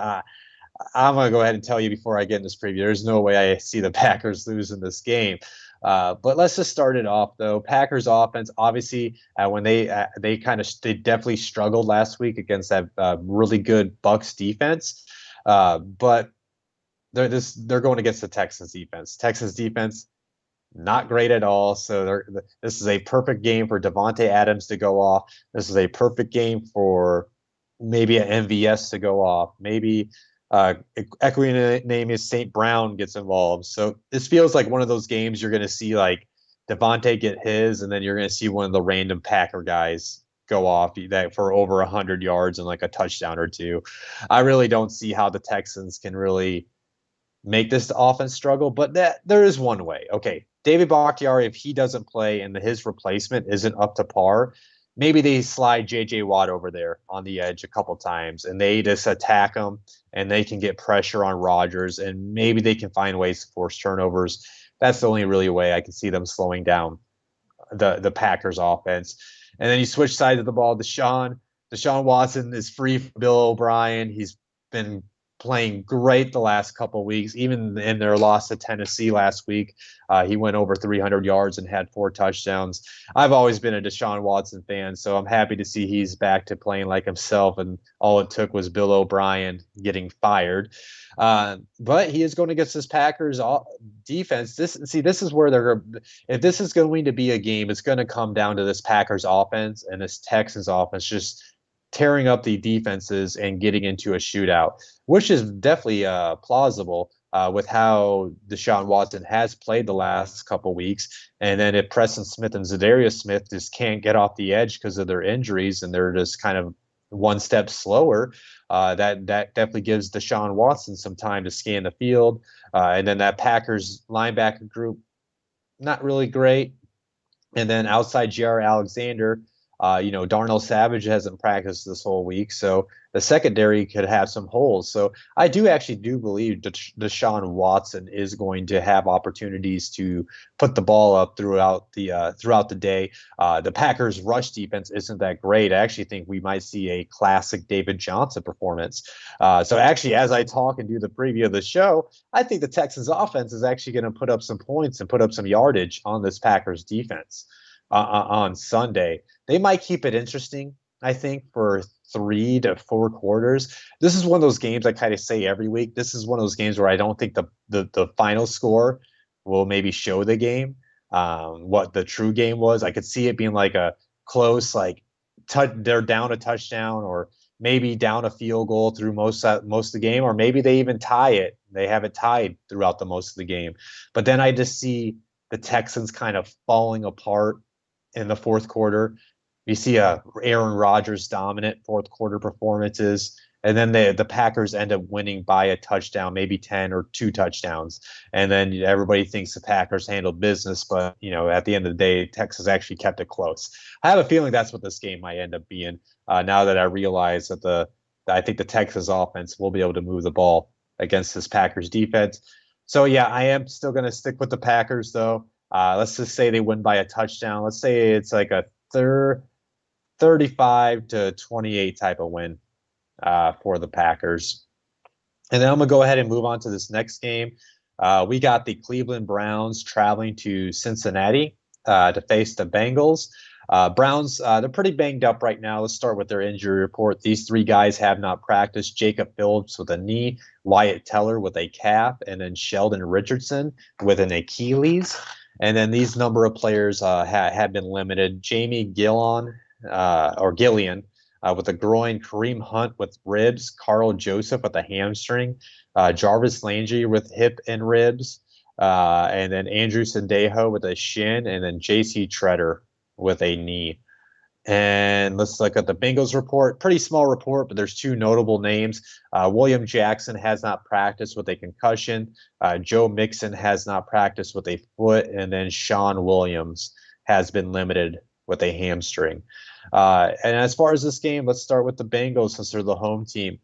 S2: I'm going to go ahead and tell you before I get in this preview, there's no way I see the Packers losing this game. But let's just start it off, though. Packers offense, obviously, when they definitely struggled last week against that really good Bucs defense. But they're going against the Texans defense. Texans defense, not great at all. So this is a perfect game for Devontae Adams to go off. This is a perfect game for maybe an MVS to go off. Maybe Equanimeous St. Brown gets involved. So this feels like one of those games you're going to see like Devontae get his, and then you're going to see one of the random Packer guys go off that for over 100 yards and like a touchdown or two. I really don't see how the Texans can really make this offense struggle, but there is one way. Okay, David Bakhtiari, if he doesn't play and his replacement isn't up to par, maybe they slide J.J. Watt over there on the edge a couple times, and they just attack him, and they can get pressure on Rodgers, and maybe they can find ways to force turnovers. That's the only really way I can see them slowing down the Packers offense. And then you switch sides of the ball. Deshaun Watson is free from Bill O'Brien. He's been playing great the last couple of weeks. Even in their loss to Tennessee last week, he went over 300 yards and had 4 touchdowns. I've always been a Deshaun Watson fan, so I'm happy to see he's back to playing like himself, and all it took was Bill O'Brien getting fired. But he is going against this Packers defense. This is where if this is going to be a game, it's going to come down to this Packers offense and this Texans offense just tearing up the defenses and getting into a shootout, which is definitely plausible with how Deshaun Watson has played the last couple weeks. And then if Preston Smith and Zadarius Smith just can't get off the edge because of their injuries and they're just kind of one step slower, that definitely gives Deshaun Watson some time to scan the field. And then that Packers linebacker group, not really great. And then outside J.R. Alexander, Darnell Savage hasn't practiced this whole week, so the secondary could have some holes. So I do believe Deshaun Watson is going to have opportunities to put the ball up throughout the day. The Packers' rush defense isn't that great. I actually think we might see a classic David Johnson performance. So actually, as I talk and do the preview of the show, I think the Texans' offense is actually going to put up some points and put up some yardage on this Packers defense on Sunday. They might keep it interesting, I think, for 3 to 4 quarters. This is one of those games I kind of say every week. This is one of those games where I don't think the final score will maybe show the game, what the true game was. I could see it being like a close, like they're down a touchdown or maybe down a field goal through most of the game, or maybe they even tie it. They have it tied throughout the most of the game. But then I just see the Texans kind of falling apart in the fourth quarter. You see Aaron Rodgers dominant fourth quarter performances, and then the Packers end up winning by a touchdown, maybe 10 or 2 touchdowns. And then everybody thinks the Packers handled business, but at the end of the day, Texas actually kept it close. I have a feeling that's what this game might end up being. Now that I realize that I think the Texas offense will be able to move the ball against this Packers defense. So yeah, I am still going to stick with the Packers though. Let's just say they win by a touchdown. Let's say it's like a 35-28 type of win for the Packers. And then I'm going to go ahead and move on to this next game. We got the Cleveland Browns traveling to Cincinnati to face the Bengals. Browns, they're pretty banged up right now. Let's start with their injury report. These 3 guys have not practiced. Jacob Phillips with a knee, Wyatt Teller with a calf, and then Sheldon Richardson with an Achilles. And then these number of players have been limited. Jamie Gillian with a groin, Kareem Hunt with ribs, Carl Joseph with a hamstring, Jarvis Landry with hip and ribs, and then Andrew Sendejo with a shin, and then J.C. Treader with a knee. And let's look at the Bengals report. Pretty small report, but there's two notable names. William Jackson has not practiced with a concussion. Joe Mixon has not practiced with a foot. And then Sean Williams has been limited with a hamstring. And as far as this game, let's start with the Bengals since they're the home team.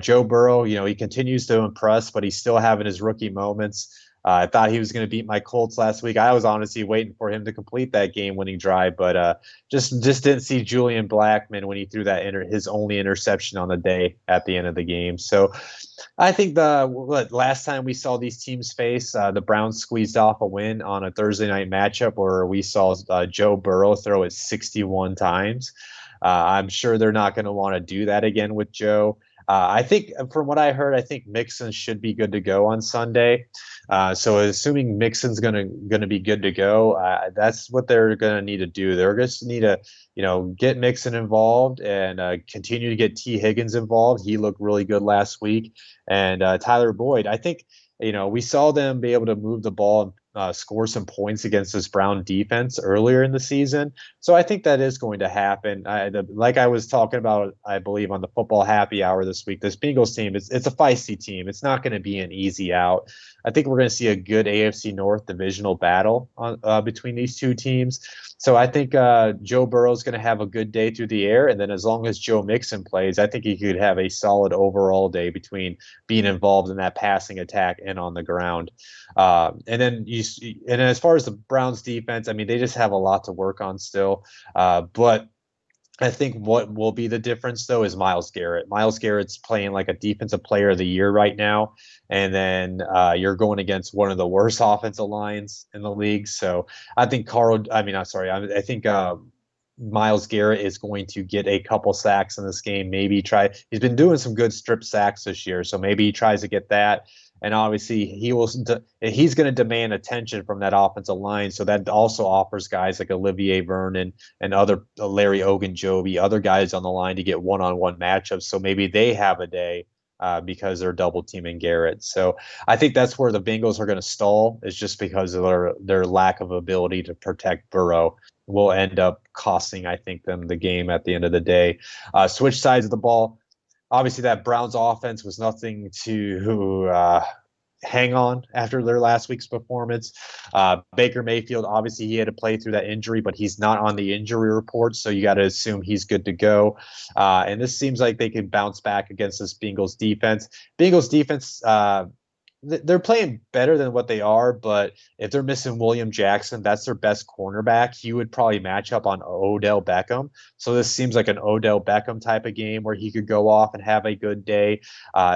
S2: Joe Burrow, he continues to impress, but he's still having his rookie moments. I thought he was going to beat my Colts last week. I was honestly waiting for him to complete that game-winning drive, but just didn't see Julian Blackmon when he threw that his only interception on the day at the end of the game. So I think last time we saw these teams face, the Browns squeezed off a win on a Thursday night matchup where we saw Joe Burrow throw it 61 times. I'm sure they're not going to want to do that again with Joe. I think from what I heard, I think Mixon should be good to go on Sunday. So assuming Mixon's gonna be good to go, that's what they're gonna need to do. They're just need to, get Mixon involved and continue to get T. Higgins involved. He looked really good last week, and Tyler Boyd. I think we saw them be able to move the ball and score some points against this Brown defense earlier in the season. So I think that is going to happen. Like I was talking about, I believe on the football happy hour this week, this Bengals team, it's a feisty team. It's not going to be an easy out. I think we're going to see a good AFC North divisional battle between these two teams. So I think Joe Burrow is going to have a good day through the air. And then as long as Joe Mixon plays, I think he could have a solid overall day between being involved in that passing attack and on the ground. And then as far as the Browns defense, I mean, they just have a lot to work on still. But I think what will be the difference, though, is Myles Garrett. Myles Garrett's playing like a defensic player of the year right now. And then you're going against one of the worst offensive lines in the league. So I think I think Myles Garrett is going to get a couple sacks in this game. He's been doing some good strip sacks this year. So maybe he tries to get that. And obviously, he's going to demand attention from that offensive line. So that also offers guys like Olivier Vernon and other Larry Ogunjobi, other guys on the line to get one-on-one matchups. So maybe they have a day because they're double teaming Garrett. So I think that's where the Bengals are going to stall, is just because of their lack of ability to protect Burrow will end up costing, I think, them the game at the end of the day. Switch sides of the ball. Obviously, that Browns offense was nothing to hang on after their last week's performance. Baker Mayfield, obviously, he had to play through that injury, but he's not on the injury report, so you got to assume he's good to go. And this seems like they can bounce back against this Bengals defense. Bengals defense, they're playing better than what they are, but if they're missing William Jackson, that's their best cornerback. He would probably match up on Odell Beckham. So this seems like an Odell Beckham type of game where he could go off and have a good day.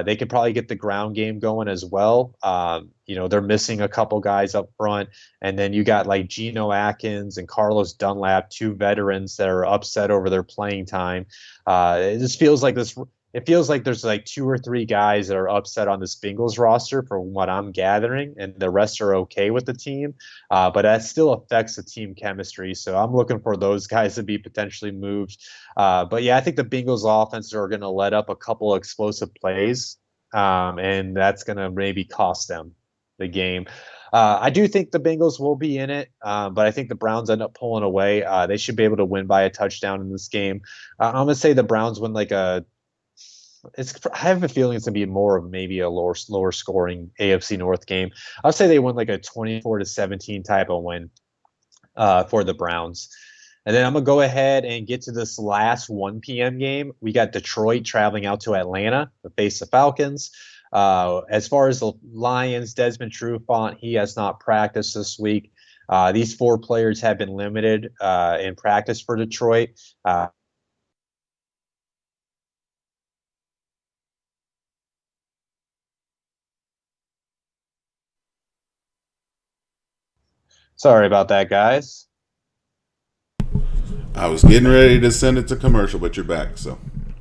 S2: They could probably get the ground game going as well. They're missing a couple guys up front. And then you got like Geno Atkins and Carlos Dunlap, two veterans that are upset over their playing time. It feels like there's like two or three guys that are upset on this Bengals roster from what I'm gathering, and the rest are okay with the team. But that still affects the team chemistry. So I'm looking for those guys to be potentially moved. But yeah, I think the Bengals offense are going to let up a couple of explosive plays, and that's going to maybe cost them the game. I do think the Bengals will be in it, but I think the Browns end up pulling away. They should be able to win by a touchdown in this game. I'm going to say the Browns win I have a feeling it's going to be more of maybe a lower scoring AFC North game. I'll say they win like a 24-17 type of win for the Browns. And then I'm going to go ahead and get to this last 1 p.m. game. We got Detroit traveling out to Atlanta to face the Falcons. As far as the Lions, Desmond Trufant, he has not practiced this week. These 4 players have been limited in practice for Detroit. Sorry about that, guys.
S1: I was getting ready to send it to commercial, but you're back, so.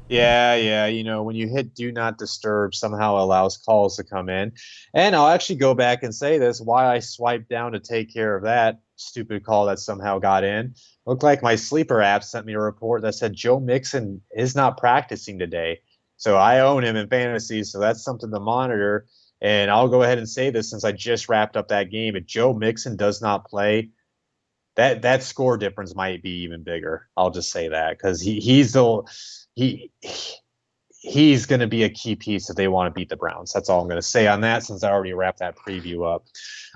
S2: Yeah. When you hit do not disturb, somehow allows calls to come in. And I'll actually go back and say this, why I swiped down to take care of that stupid call that somehow got in. Looked like my sleeper app sent me a report that said Joe Mixon is not practicing today. So I own him in fantasy, so that's something to monitor. And I'll go ahead and say this since I just wrapped up that game. If Joe Mixon does not play, that score difference might be even bigger. I'll just say that because he he's going to be a key piece if they want to beat the Browns. That's all I'm going to say on that, since I already wrapped that preview up.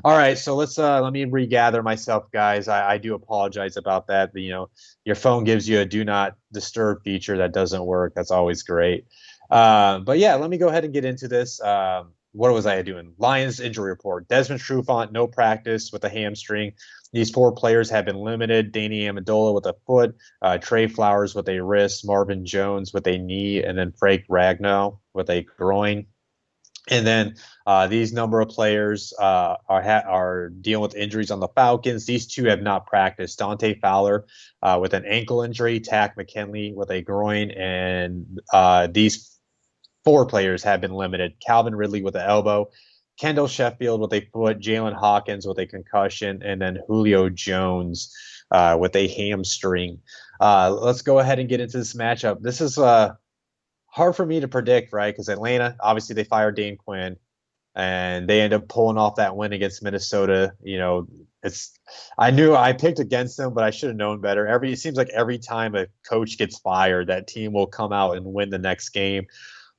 S2: All right, so let me regather myself, guys. I do apologize about that. Your phone gives you a do not disturb feature that doesn't work. That's always great. But yeah, let me go ahead and get into this. What was I doing? Lions injury report. Desmond Trufant, no practice with a hamstring. These 4 players have been limited. Danny Amendola with a foot, Trey Flowers with a wrist, Marvin Jones with a knee, and then Frank Ragnow with a groin. And then these number of players are dealing with injuries on the Falcons. These 2 have not practiced. Dante Fowler with an ankle injury, Tack McKinley with a groin, and these 4 players have been limited. Calvin Ridley with an elbow, Kendall Sheffield with a foot, Jalen Hawkins with a concussion, and then Julio Jones with a hamstring. Let's go ahead and get into this matchup. This is hard for me to predict, right? Because Atlanta, obviously, they fired Dan Quinn, and they end up pulling off that win against Minnesota. I knew I picked against them, but I should have known better. It seems like every time a coach gets fired, that team will come out and win the next game.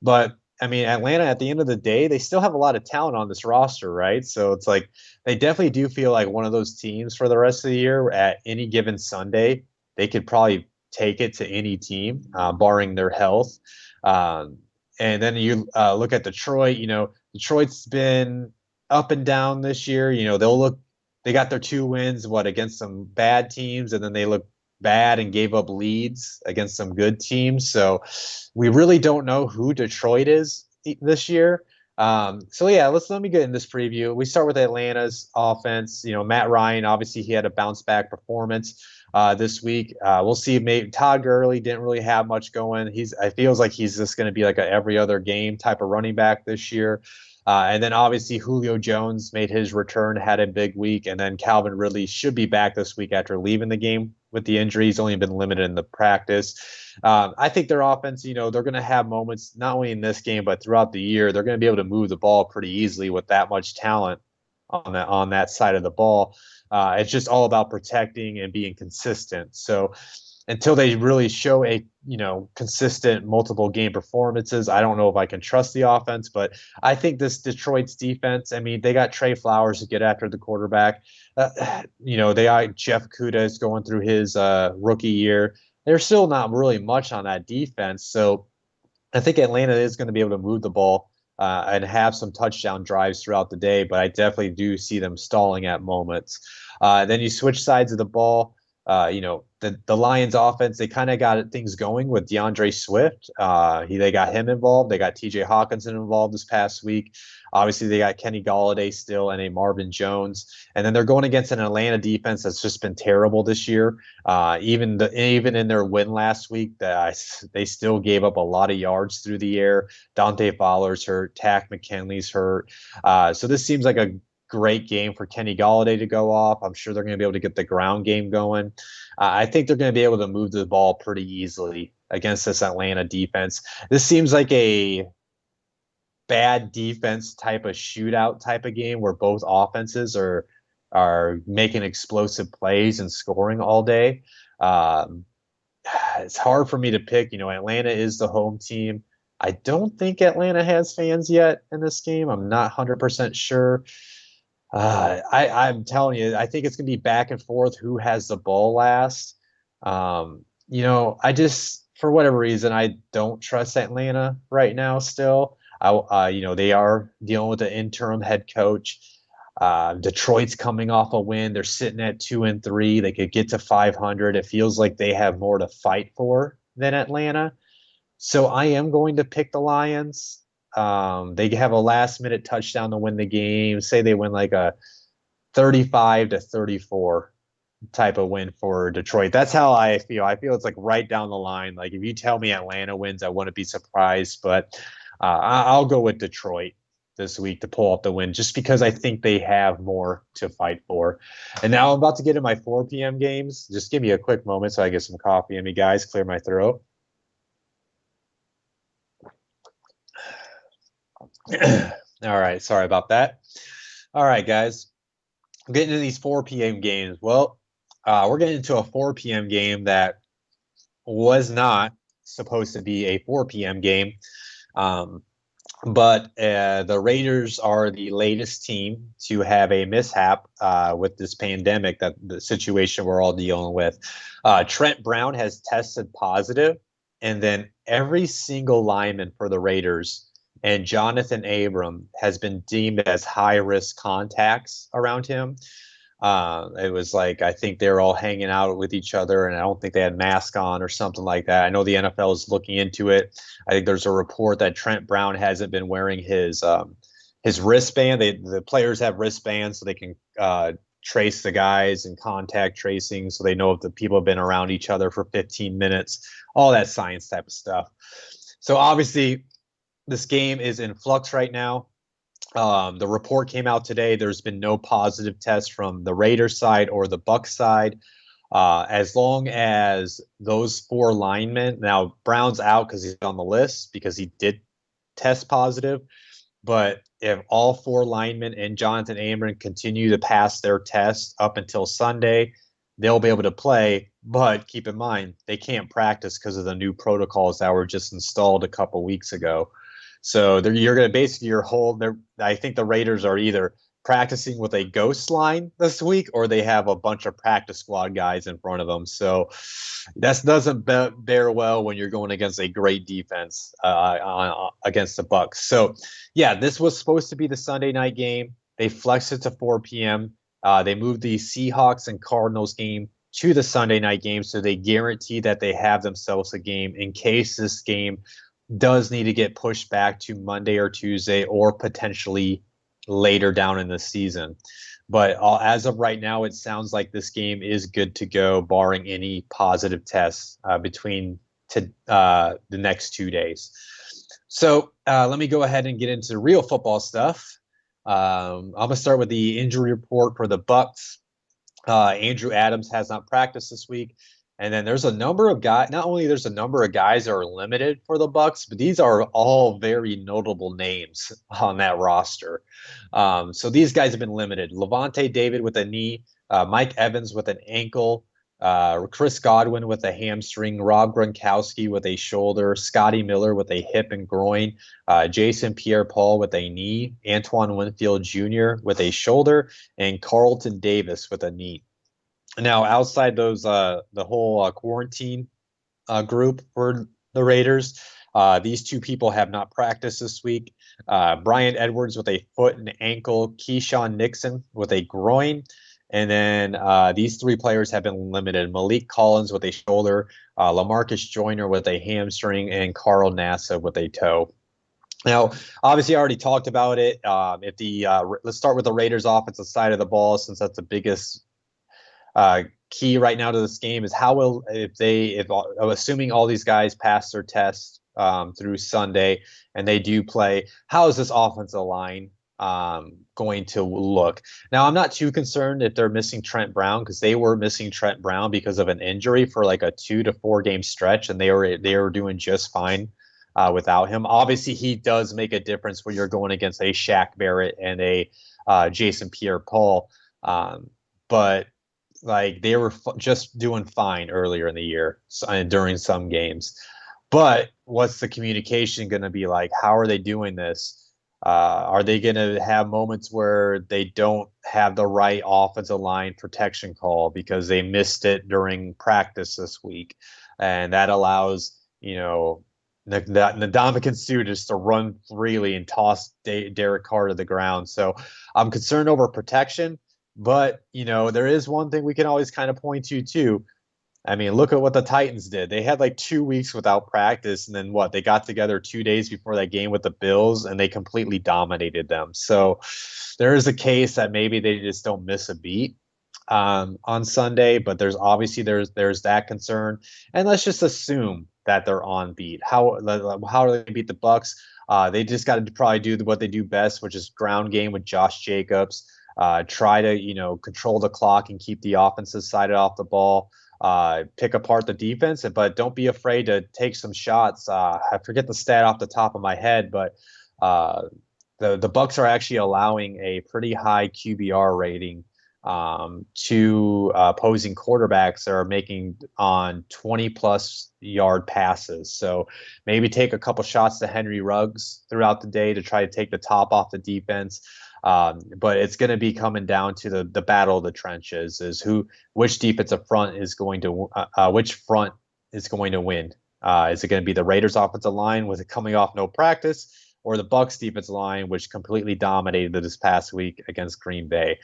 S2: But I mean, Atlanta, at the end of the day, they still have a lot of talent on this roster, right? So it's like they definitely do feel like one of those teams for the rest of the year. At any given Sunday, they could probably take it to any team, barring their health. And then you look at Detroit. Detroit's been up and down this year. They got their 2 wins, against some bad teams, and then they look bad and gave up leads against some good teams. So we really don't know who Detroit is this year. So yeah, let me get in this preview. We start with Atlanta's offense. Matt Ryan, obviously he had a bounce back performance this week. We'll see. Maybe Todd Gurley didn't really have much going. I feels like he's just going to be like a every other game type of running back this year. And then obviously Julio Jones made his return, had a big week, and then Calvin Ridley should be back this week after leaving the game with the injury. He's only been limited in the practice. I think their offense, they're going to have moments not only in this game but throughout the year. They're going to be able to move the ball pretty easily with that much talent on that side of the ball. It's just all about protecting and being consistent. So until they really show a consistent multiple game performances, I don't know if I can trust the offense. But I think this Detroit's defense, I mean, they got Trey Flowers to get after the quarterback. They got Jeff Kuda is going through his rookie year. There's still not really much on that defense. So I think Atlanta is going to be able to move the ball and have some touchdown drives throughout the day, but I definitely do see them stalling at moments. Then you switch sides of the ball. The Lions offense, they kind of got things going with DeAndre Swift. They got him involved. They got TJ Hawkinson involved this past week. Obviously, they got Kenny Golladay still and a Marvin Jones. And then they're going against an Atlanta defense that's just been terrible this year. Even in their win last week, they still gave up a lot of yards through the air. Dante Fowler's hurt. Tack McKinley's hurt. So this seems like a great game for Kenny Golladay to go off. I'm sure they're going to be able to get the ground game going. I think they're going to be able to move the ball pretty easily against this Atlanta defense. This seems like a bad defense type of shootout type of game where both offenses are making explosive plays and scoring all day. It's hard for me to pick. Atlanta is the home team. I don't think Atlanta has fans yet in this game. I'm not 100% sure. I'm telling you, I think it's going to be back and forth who has the ball last. I just, for whatever reason, I don't trust Atlanta right now still. They are dealing with an interim head coach. Detroit's coming off a win. They're sitting at 2-3. They could get to 500. It feels like they have more to fight for than Atlanta. So I am going to pick the Lions. They have a last-minute touchdown to win the game. Say they win like a 35-34 type of win for Detroit. That's how I feel. I feel it's like right down the line. Like if you tell me Atlanta wins, I wouldn't be surprised. But I'll go with Detroit this week to pull up the win just because I think they have more to fight for. And now I'm about to get in my 4 p.m. games. Just give me a quick moment so I get some coffee in me, guys. Clear my throat. All right. Sorry about that. All right, guys. I'm getting into these 4 p.m. games. Well, We're getting into a 4 p.m. game that was not supposed to be a 4 p.m. game. But the Raiders are the latest team to have a mishap with this pandemic, that the situation we're all dealing with. Trent Brown has tested positive, and then every single lineman for the Raiders and Jonathan Abram has been deemed as high-risk contacts around him. It was like, I think they're all hanging out with each other, and I don't think they had masks on or something like that. I know the NFL is looking into it. I think there's a report that Trent Brown hasn't been wearing his wristband. The players have wristbands so they can trace the guys and contact tracing, so they know if the people have been around each other for 15 minutes, all that science type of stuff. So obviously, this game is in flux right now. The report came out today. There's been no positive tests from the Raiders side or the Bucs side. As long as those 4 linemen, now Brown's out because he's on the list because he did test positive. But if all 4 linemen and Jonathan Abram continue to pass their test up until Sunday, they'll be able to play. But keep in mind, they can't practice because of the new protocols that were just installed a couple weeks ago. So you're going to basically I think the Raiders are either practicing with a ghost line this week, or they have a bunch of practice squad guys in front of them. So that doesn't bear well when you're going against a great defense against the Bucs. So yeah, this was supposed to be the Sunday night game. They flexed it to 4 p.m. They moved the Seahawks and Cardinals game to the Sunday night game, so they guarantee that they have themselves a game in case this game does need to get pushed back to Monday or Tuesday, or potentially later down in the season. But as of right now, it sounds like this game is good to go, barring any positive tests between the next 2 days. So let me go ahead and get into real football stuff. I'm going to start with the injury report for the Bucs. Andrew Adams has not practiced this week. And then there's a number of guys. Not only there's a number of guys that are limited for the Bucs, but these are all very notable names on that roster. So these guys have been limited. Levante David with a knee, Mike Evans with an ankle, Chris Godwin with a hamstring, Rob Gronkowski with a shoulder, Scotty Miller with a hip and groin, Jason Pierre-Paul with a knee, Antoine Winfield Jr. with a shoulder, and Carlton Davis with a knee. Now, outside those, the whole quarantine group for the Raiders, these 2 people have not practiced this week. Brian Edwards with a foot and ankle, Keyshawn Nixon with a groin, and then these 3 players have been limited. Malik Collins with a shoulder, LaMarcus Joyner with a hamstring, and Carl Nassib with a toe. Now, obviously, I already talked about it. Let's start with the Raiders' offensive side of the ball, since that's the biggest key right now to this game is how will if assuming all these guys pass their test through Sunday and they do play, how is this offensive line going to look? Now, I'm not too concerned if they're missing Trent Brown, because they were missing Trent Brown because of an injury for like a 2 to 4 game stretch, and they were doing just fine without him. Obviously, he does make a difference when you're going against a Shaq Barrett and a Jason Pierre-Paul, but like they were just doing fine earlier in the year during some games. But what's the communication going to be like? How are they doing this? Are they going to have moments where they don't have the right offensive line protection call because they missed it during practice this week? And that allows, Ndamukong Suh just to run freely and toss Derek Carr to the ground. So I'm concerned over protection. But, there is one thing we can always kind of point to, too. I mean, look at what the Titans did. They had like 2 weeks without practice. And then they got together 2 days before that game with the Bills, and they completely dominated them. So there is a case that maybe they just don't miss a beat on Sunday. But there's that concern. And let's just assume that they're on beat. How do they beat the Bucs? They just got to probably do what they do best, which is ground game with Josh Jacobs. Try to, control the clock and keep the offensive side off the ball, pick apart the defense, but don't be afraid to take some shots. I forget the stat off the top of my head, but the Bucs are actually allowing a pretty high QBR rating to opposing quarterbacks that are making on 20-plus yard passes. So maybe take a couple shots to Henry Ruggs throughout the day to try to take the top off the defense. But it's going to be coming down to the battle of the trenches, is which defensive front is going to which front is going to win. Is it going to be the Raiders offensive line with it coming off no practice, or the Bucs defensive line, which completely dominated this past week against Green Bay?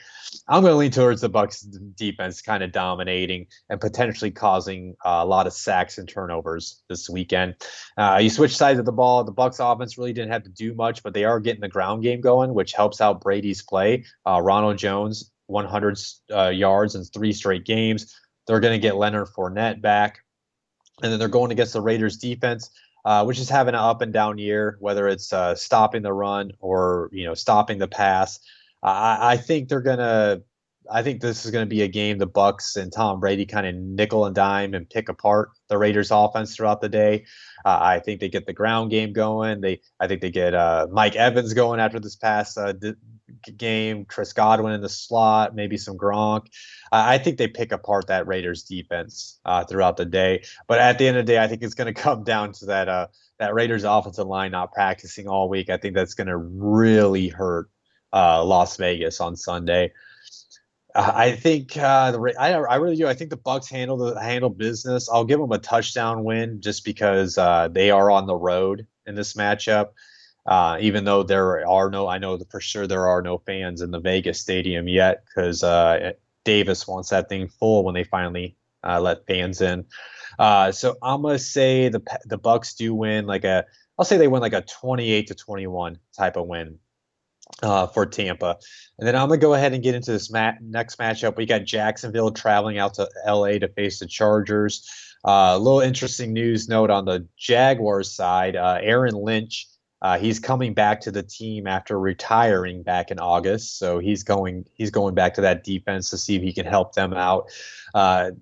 S2: I'm going to lean towards the Bucs defense kind of dominating and potentially causing a lot of sacks and turnovers this weekend. You switch sides of the ball. The Bucs offense really didn't have to do much, but they are getting the ground game going, which helps out Brady's play. Ronald Jones, 100 yards in 3 straight games. They're going to get Leonard Fournette back. And then they're going against the Raiders defense, which is having an up and down year, whether it's stopping the run or stopping the pass. I think this is gonna be a game the Bucs and Tom Brady kind of nickel and dime and pick apart the Raiders offense throughout the day. I think they get the ground game going. I think they get Mike Evans going after this past game, Chris Godwin in the slot, maybe some Gronk. I think they pick apart that Raiders defense throughout the day. But at the end of the day, I think it's going to come down to that Raiders offensive line not practicing all week. I think that's going to really hurt Las Vegas on Sunday. I think I really do. I think the Bucs handle business. I'll give them a touchdown win just because they are on the road in this matchup. Even though I know for sure there are no fans in the Vegas stadium yet, because Davis wants that thing full when they finally let fans in. So I'm gonna say the Bucs do win I'll say they win like a 28-21 type of win for Tampa. And then I'm gonna go ahead and get into this next matchup. We got Jacksonville traveling out to LA to face the Chargers. A little interesting news note on the Jaguars side. Aaron Lynch, he's coming back to the team after retiring back in August. So he's going back to that defense to see if he can help them out.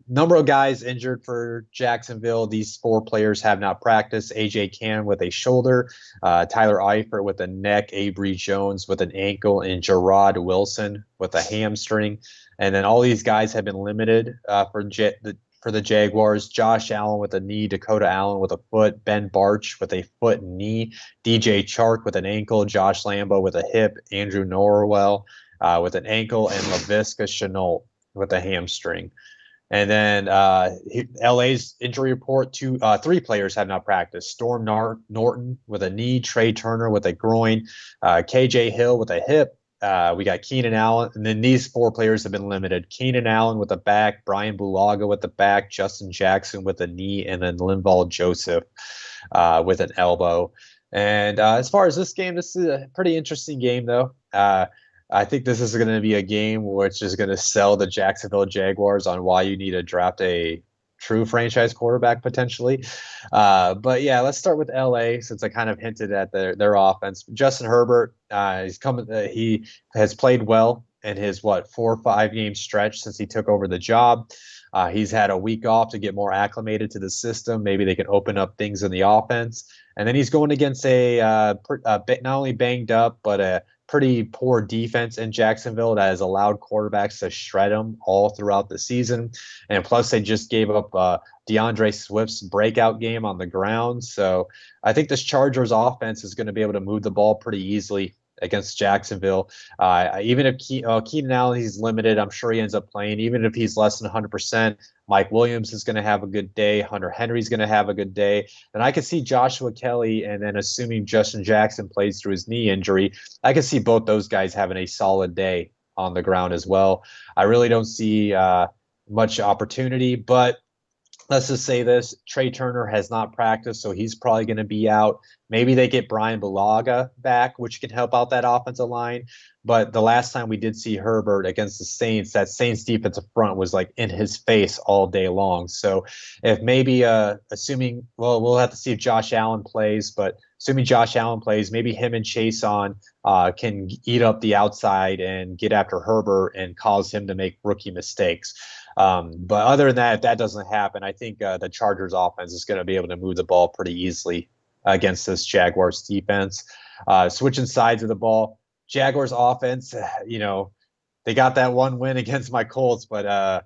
S2: Number of guys injured for Jacksonville. These 4 players have not practiced. A.J. Cannon with a shoulder, Tyler Eifert with a neck, Avery Jones with an ankle, and Gerard Wilson with a hamstring. And then all these guys have been limited for the Jaguars. Josh Allen with a knee, Dakota Allen with a foot, Ben Barch with a foot and knee, DJ Chark with an ankle, Josh Lambo with a hip, Andrew Norwell with an ankle, and Laviska Shenault with a hamstring. And then LA's injury report, 3 players have not practiced. Storm Norton with a knee, Trey Turner with a groin, KJ Hill with a hip. We got Keenan Allen, and then these 4 players have been limited. Keenan Allen with the back, Brian Bulaga with the back, Justin Jackson with a knee, and then Linval Joseph with an elbow. And as far as this game, this is a pretty interesting game, though. I think this is going to be a game which is going to sell the Jacksonville Jaguars on why you need to draft a true franchise quarterback potentially. But yeah, let's start with LA since I kind of hinted at their offense. Justin Herbert, he has played well in his 4 or 5 game stretch since he took over the job. He's had a week off to get more acclimated to the system. Maybe they can open up things in the offense. And then he's going against not only banged up, but a pretty poor defense in Jacksonville that has allowed quarterbacks to shred them all throughout the season. And plus, they just gave up DeAndre Swift's breakout game on the ground. So I think this Chargers offense is going to be able to move the ball pretty easily against Jacksonville. Even if Keenan Allen, he's limited, I'm sure he ends up playing. Even if he's less than 100%, Mike Williams is going to have a good day. Hunter Henry's going to have a good day. And I could see Joshua Kelly, and then assuming Justin Jackson plays through his knee injury, I could see both those guys having a solid day on the ground as well. I really don't see much opportunity, but let's just say this. Trey Turner has not practiced, so he's probably going to be out. Maybe they get Brian Bulaga back, which can help out that offensive line. But the last time we did see Herbert against the Saints, that Saints defensive front was like in his face all day long. So if maybe we'll have to see if Josh Allen plays, but assuming Josh Allen plays, maybe him and Chason can eat up the outside and get after Herbert and cause him to make rookie mistakes. But other than that, if that doesn't happen, I think the Chargers offense is going to be able to move the ball pretty easily against this Jaguars defense. Switching sides of the ball, Jaguars offense, they got that one win against my Colts, but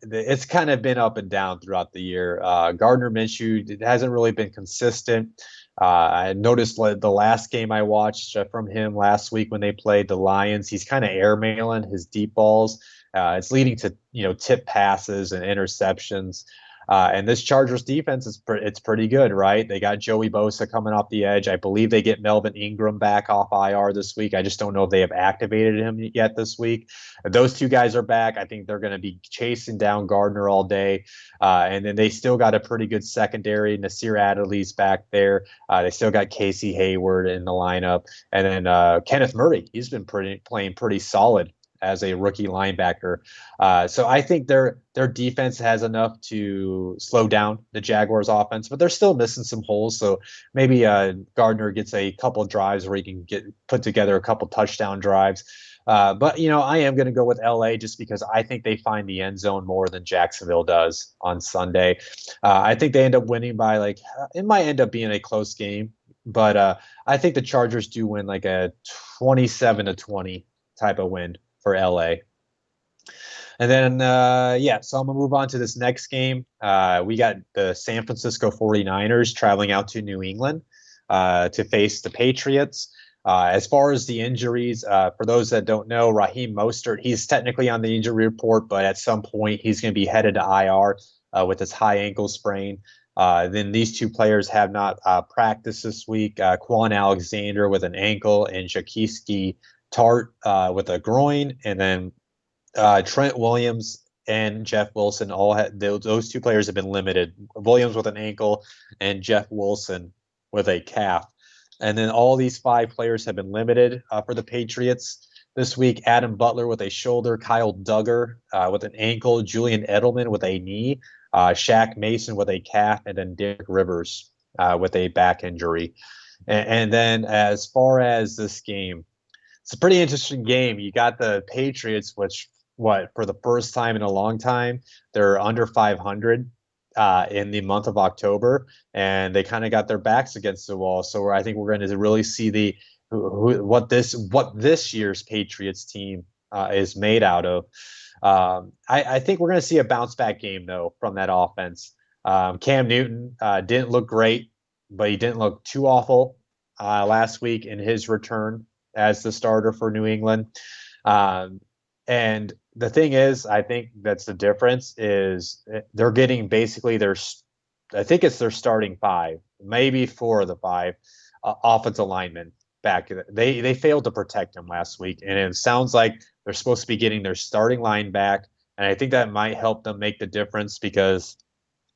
S2: it's kind of been up and down throughout the year. Gardner Minshew hasn't really been consistent. I noticed the last game I watched from him last week when they played the Lions, he's kind of airmailing his deep balls. It's leading to tip passes and interceptions. And this Chargers defense it's pretty good, right? They got Joey Bosa coming off the edge. I believe they get Melvin Ingram back off IR this week. I just don't know if they have activated him yet this week. If those two guys are back, I think they're going to be chasing down Gardner all day. And then they still got a pretty good secondary. Nasir Adderley's back there. They still got Casey Hayward in the lineup. And then Kenneth Murray, he's been playing pretty solid as a rookie linebacker. So I think their defense has enough to slow down the Jaguars offense, but they're still missing some holes. So maybe Gardner gets a couple of drives where he can put together a couple touchdown drives. But I am going to go with LA just because I think they find the end zone more than Jacksonville does on Sunday. I think they end up winning by it might end up being a close game, but I think the Chargers do win like a 27-20 type of win for LA. And then, so I'm going to move on to this next game. We got the San Francisco 49ers traveling out to New England to face the Patriots. As far as the injuries, for those that don't know, Raheem Mostert, he's technically on the injury report, but at some point he's going to be headed to IR with his high ankle sprain. Then these two players have not practiced this week. Quan Alexander with an ankle and Jaquiski Tart with a groin, and then Trent Williams and Jeff Wilson all had those two players have been limited. Williams with an ankle and Jeff Wilson with a calf. And then all these 5 players have been limited for the Patriots this week. Adam Butler with a shoulder, Kyle Duggar with an ankle, Julian Edelman with a knee, Shaq Mason with a calf, and then Derek Rivers with a back injury. And then as far as this game, it's a pretty interesting game. You got the Patriots, which for the first time in a long time, they're under 500 in the month of October, and they kind of got their backs against the wall. So I think we're going to really see what this year's Patriots team is made out of. I think we're going to see a bounce back game though from that offense. Cam Newton didn't look great, but he didn't look too awful last week in his return as the starter for New England. And the thing is, I think that's the difference is they're getting basically I think it's their starting 5, maybe 4 of the 5 offensive linemen back. They failed to protect him last week, and it sounds like they're supposed to be getting their starting line back. And I think that might help them make the difference because,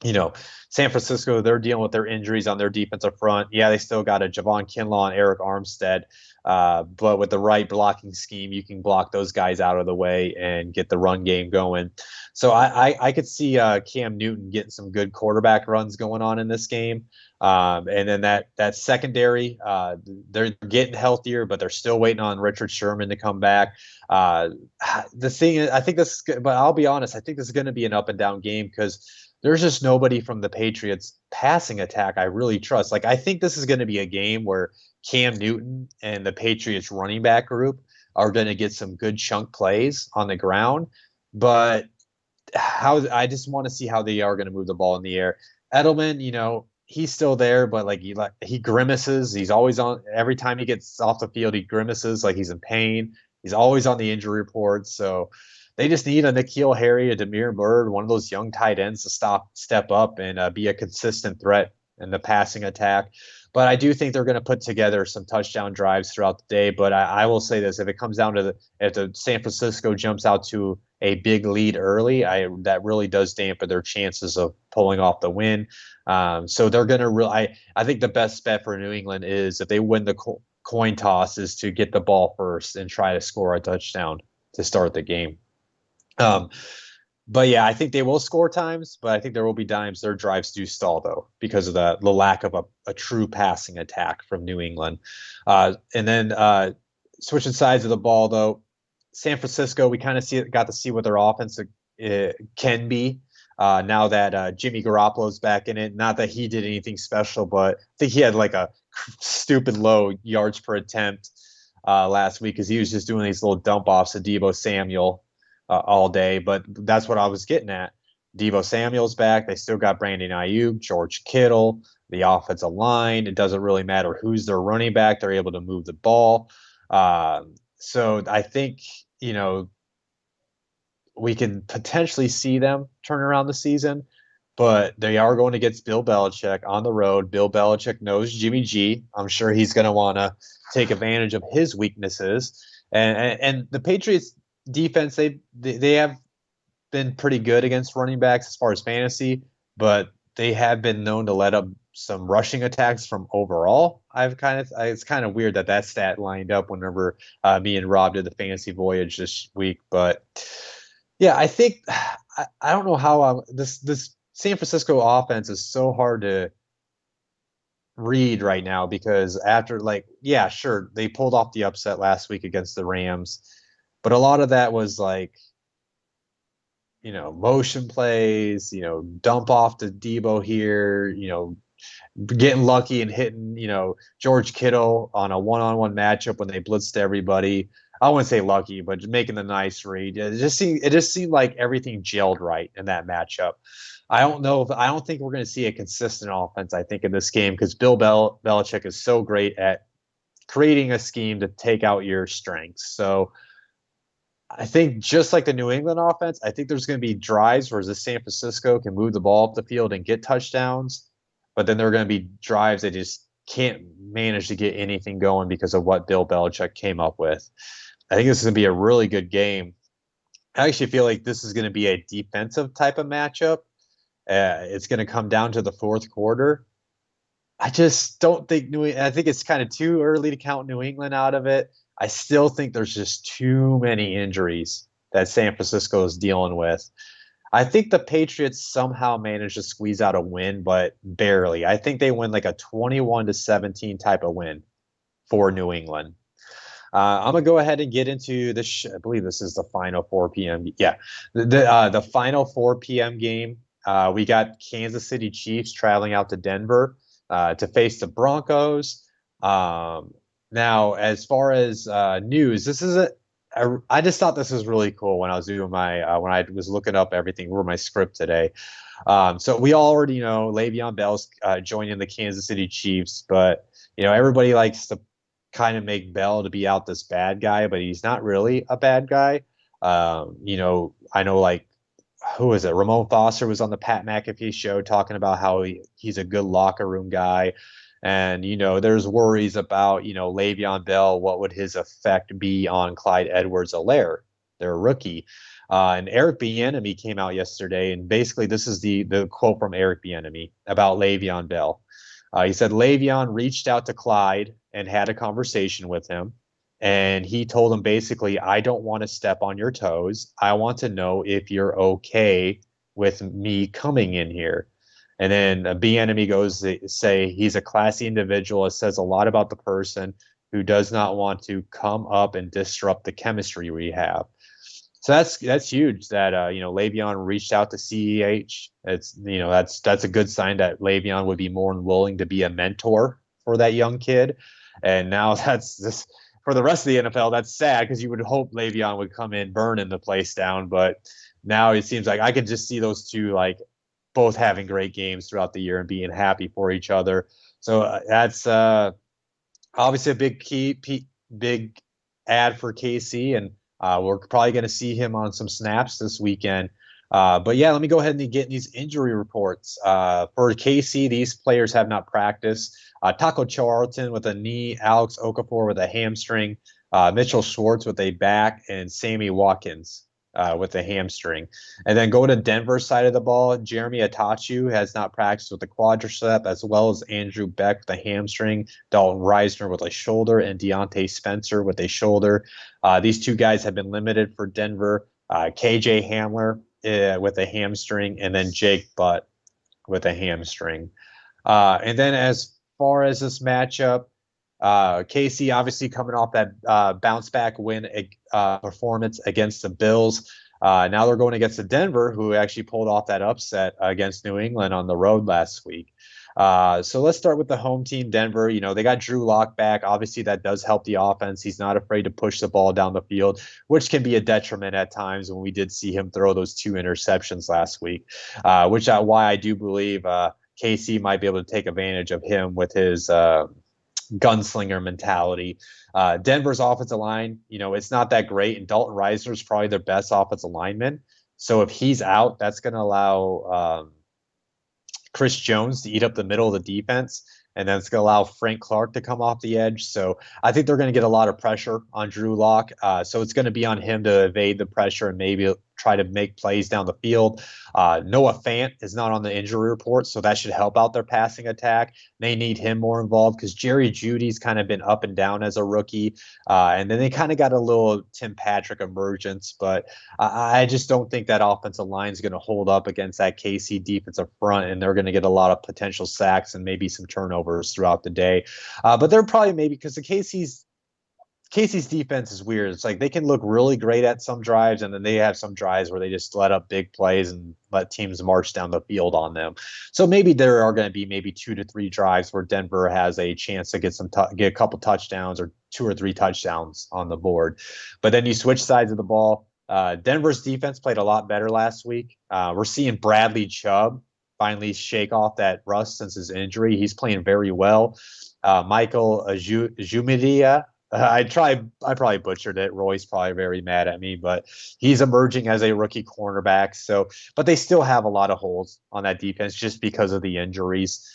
S2: San Francisco, they're dealing with their injuries on their defensive front. Yeah, they still got a Javon Kinlaw and Eric Armstead. But with the right blocking scheme, you can block those guys out of the way and get the run game going. So I could see Cam Newton getting some good quarterback runs going on in this game. And then that secondary, they're getting healthier, but they're still waiting on Richard Sherman to come back. The thing is, I think this, but I'll be honest, I think this is going to be an up and down game because there's just nobody from the Patriots passing attack I really trust. I think this is going to be a game where Cam Newton and the Patriots running back group are going to get some good chunk plays on the ground, but I just want to see how they are going to move the ball in the air. Edelman, he's still there, but he grimaces. He's always on. Every time he gets off the field, he grimaces like he's in pain. He's always on the injury report. So they just need a N'Keal Harry, a Damiere Byrd, one of those young tight ends to step up and be a consistent threat in the passing attack. But I do think they're going to put together some touchdown drives throughout the day. But I will say this: if it comes down to if the San Francisco jumps out to a big lead early, that really does dampen their chances of pulling off the win. So they're going to I think the best bet for New England is if they win the coin toss is to get the ball first and try to score a touchdown to start the game. But yeah, I think they will score times, but I think there will be times their drives do stall though because of the lack of a true passing attack from New England. And then switching sides of the ball though, San Francisco, we kind of got to see what their offense can be now that Jimmy Garoppolo's back in it. Not that he did anything special, but I think he had a stupid low yards per attempt. last week because he was just doing these little dump offs to Deebo Samuel all day. But that's what I was getting at. Deebo Samuel's back. They still got Brandon Ayuk, George Kittle, the offensive line. It doesn't really matter who's their running back. They're able to move the ball. So I think, we can potentially see them turn around the season, but they are going against Bill Belichick on the road. Bill Belichick knows Jimmy G. I'm sure he's going to want to take advantage of his weaknesses. And the Patriots defense, they have been pretty good against running backs as far as fantasy, but they have been known to let up some rushing attacks from overall. It's kind of weird that stat lined up whenever me and Rob did the fantasy voyage this week, but yeah, I think I don't know how this San Francisco offense is so hard to read right now because after sure, they pulled off the upset last week against the Rams, but a lot of that was motion plays, dump off to Deebo here, getting lucky and hitting, George Kittle on a one-on-one matchup when they blitzed everybody. I wouldn't say lucky, but making the nice read. It just seemed like everything gelled right in that matchup. I don't think we're going to see a consistent offense, I think, in this game because Bill Belichick is so great at creating a scheme to take out your strengths. So I think just like the New England offense, I think there's going to be drives where the San Francisco can move the ball up the field and get touchdowns, but then there are going to be drives that just can't manage to get anything going because of what Bill Belichick came up with. I think this is going to be a really good game. I actually feel like this is going to be a defensive type of matchup. It's going to come down to the fourth quarter. I just don't think I think it's kind of too early to count New England out of it. I still think there's just too many injuries that San Francisco is dealing with. I think the Patriots somehow managed to squeeze out a win, but barely. I think they win like a 21-17 type of win for New England. I'm gonna go ahead and get into this. I believe this is the final 4 p.m. Yeah, the final 4 p.m. game. We got Kansas City Chiefs traveling out to Denver to face the Broncos. Now, as far as news, I just thought this was really cool when I was doing when I was looking up everything for my script today. So we already know Le'Veon Bell's joining the Kansas City Chiefs, but everybody likes to kind of make Bell to be out this bad guy, but he's not really a bad guy. I know who is it? Ramon Foster was on the Pat McAfee show talking about how he's a good locker room guy. And, there's worries about, Le'Veon Bell, what would his effect be on Clyde Edwards-Helaire, their rookie. And Eric Bieniemy came out yesterday, and basically this is the quote from Eric Bieniemy about Le'Veon Bell. He said Le'Veon reached out to Clyde and had a conversation with him. And he told him basically, I don't want to step on your toes. I want to know if you're okay with me coming in here. And then Bieniemy goes to say he's a classy individual. It says a lot about the person who does not want to come up and disrupt the chemistry we have. So that's huge that Le'Veon reached out to CEH. That's a good sign that Le'Veon would be more than willing to be a mentor for that young kid. And now that's just for the rest of the NFL. That's sad because you would hope Le'Veon would come in burning the place down. But now it seems like I could just see those two both having great games throughout the year and being happy for each other. So that's obviously a big ad for KC, and we're probably going to see him on some snaps this weekend. But yeah, let me go ahead and get these injury reports. For KC, these players have not practiced. Taco Charlton with a knee, Alex Okafor with a hamstring, Mitchell Schwartz with a back, and Sammy Watkins with a hamstring. And then go to Denver side of the ball. Jeremy Atachu has not practiced with a quadricep, as well as Andrew Beck with a hamstring, Dalton Reisner with a shoulder, and Deontay Spencer with a shoulder. These two guys have been limited for Denver. KJ Hamler with a hamstring, and then Jake Butt with a hamstring. And then as far as this matchup, KC obviously coming off that bounce back win performance against the Bills. Now they're going against the Denver, who actually pulled off that upset against New England on the road last week. So let's start with the home team, Denver. They got Drew Lock back. Obviously, that does help the offense. He's not afraid to push the ball down the field, which can be a detriment at times when we did see him throw those 2 interceptions last week, why I do believe KC might be able to take advantage of him with his gunslinger mentality. Denver's offensive line, it's not that great, and Dalton Reisner is probably their best offensive lineman. So if he's out, that's going to allow Chris Jones to eat up the middle of the defense, and then it's going to allow Frank Clark to come off the edge. So I think they're going to get a lot of pressure on Drew Lock. So it's going to be on him to evade the pressure and maybe try to make plays down the field. Noah Fant is not on the injury report, so that should help out their passing attack. They need him more involved because Jerry Jeudy's kind of been up and down as a rookie. And then they kind of got a little Tim Patrick emergence, but I just don't think that offensive line is going to hold up against that KC defensive front, and they're going to get a lot of potential sacks and maybe some turnovers throughout the day. But they're probably maybe because the KC's defense is weird. It's like they can look really great at some drives, and then they have some drives where they just let up big plays and let teams march down the field on them. So maybe there are going to be maybe 2 to 3 drives where Denver has a chance to get a couple touchdowns or 2 or 3 touchdowns on the board. But then you switch sides of the ball. Denver's defense played a lot better last week. We're seeing Bradley Chubb finally shake off that rust since his injury. He's playing very well. Michael Jumidia. I probably butchered it. Roy's probably very mad at me, but he's emerging as a rookie cornerback. So, but they still have a lot of holes on that defense just because of the injuries.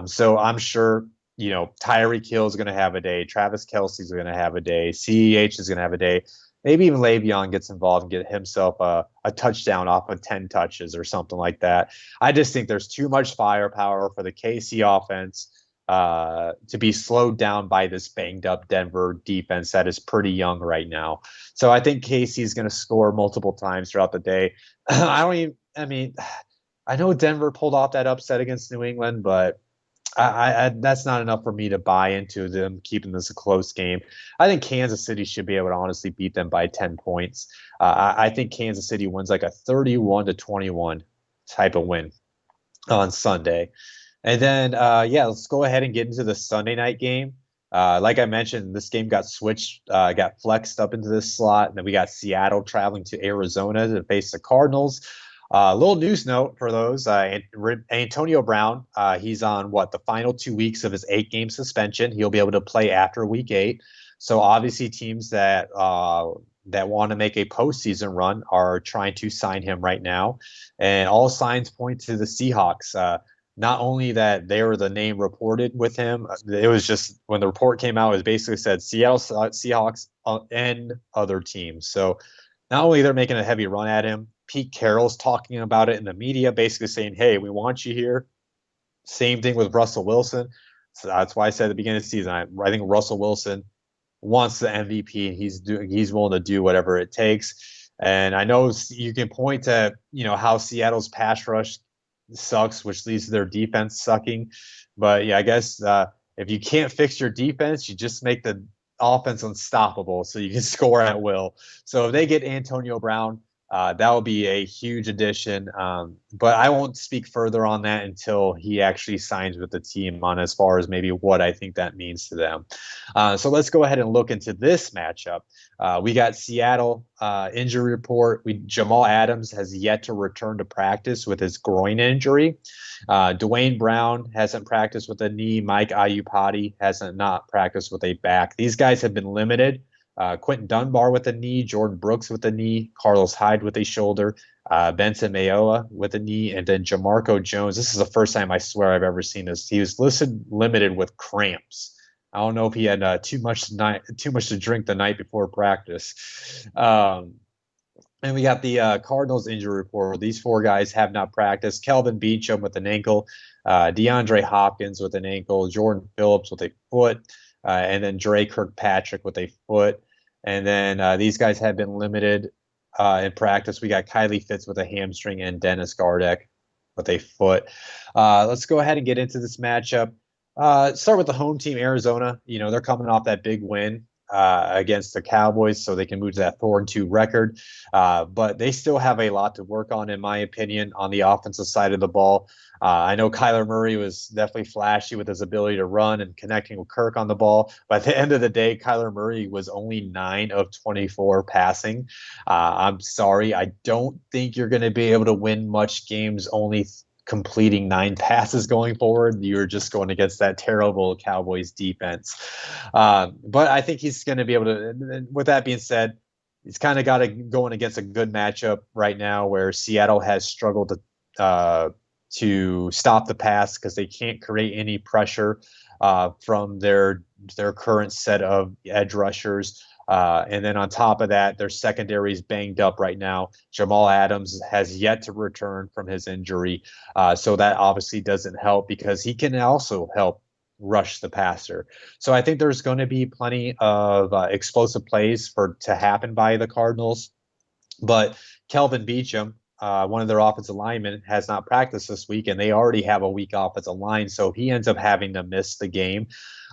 S2: So I'm sure, Tyreek Hill is going to have a day. Travis Kelce's going to have a day. CEH is going to have a day. Maybe even Le'Veon gets involved and get himself a touchdown off of 10 touches or something like that. I just think there's too much firepower for the KC offense to be slowed down by this banged up Denver defense that is pretty young right now. So I think KC is going to score multiple times throughout the day. I know Denver pulled off that upset against New England, but I that's not enough for me to buy into them keeping this a close game. I think Kansas City should be able to honestly beat them by 10 points. I think Kansas City wins like a 31-21 type of win on Sunday. And then, let's go ahead and get into the Sunday night game. Like I mentioned, this game got switched, got flexed up into this slot. And then we got Seattle traveling to Arizona to face the Cardinals. Little news note for those. Antonio Brown, he's on the final 2 weeks of his 8-game suspension. He'll be able to play after week 8. So obviously teams that want to make a postseason run are trying to sign him right now. And all signs point to the Seahawks. Not only that they were the name reported with him, it was just when the report came out, it basically said Seattle Seahawks and other teams. So not only they're making a heavy run at him, Pete Carroll's talking about it in the media, basically saying, hey, we want you here. Same thing with Russell Wilson. So that's why I said at the beginning of the season, I think Russell Wilson wants the MVP. He's willing to do whatever it takes. And I know you can point to, how Seattle's pass rush sucks, which leads to their defense sucking. But yeah, I guess if you can't fix your defense, you just make the offense unstoppable so you can score at will. So if they get Antonio Brown, that will be a huge addition. But I won't speak further on that until he actually signs with the team on as far as maybe what I think that means to them. So let's go ahead and look into this matchup. We got Seattle injury report. Jamal Adams has yet to return to practice with his groin injury. Dwayne Brown hasn't practiced with a knee. Mike Iupati hasn't not practiced with a back. These guys have been limited. Quentin Dunbar with a knee, Jordan Brooks with a knee, Carlos Hyde with a shoulder, Benson Mayoa with a knee, and then Jamarco Jones. This is the first time I swear I've ever seen this. He was listed limited with cramps. I don't know if he had too much to drink the night before practice. And we got the Cardinals injury report. These 4 guys have not practiced. Kelvin Beachum with an ankle, DeAndre Hopkins with an ankle, Jordan Phillips with a foot, and then Dre Kirkpatrick with a foot. And then these guys have been limited in practice. We got Kylie Fitz with a hamstring and Dennis Gardeck with a foot. Let's go ahead and get into this matchup. Start with the home team, Arizona. They're coming off that big win against the Cowboys, so they can move to that 4-2 record. But they still have a lot to work on, in my opinion, on the offensive side of the ball. I know Kyler Murray was definitely flashy with his ability to run and connecting with Kirk on the ball. But at the end of the day, Kyler Murray was only 9 of 24 passing. I'm sorry. I don't think you're going to be able to win much games only completing 9 passes going forward. You're just going against that terrible Cowboys defense. But I think he's going to be able to, with that being said, he's kind of got to going against a good matchup right now where Seattle has struggled to stop the pass because they can't create any pressure from their current set of edge rushers. And then on top of that, their secondary is banged up right now. Jamal Adams has yet to return from his injury. So that obviously doesn't help because he can also help rush the passer. So I think there's going to be plenty of explosive plays to happen by the Cardinals. But Kelvin Beachum, one of their offensive linemen, has not practiced this week, and they already have a weak offensive line. So if he ends up having to miss the game,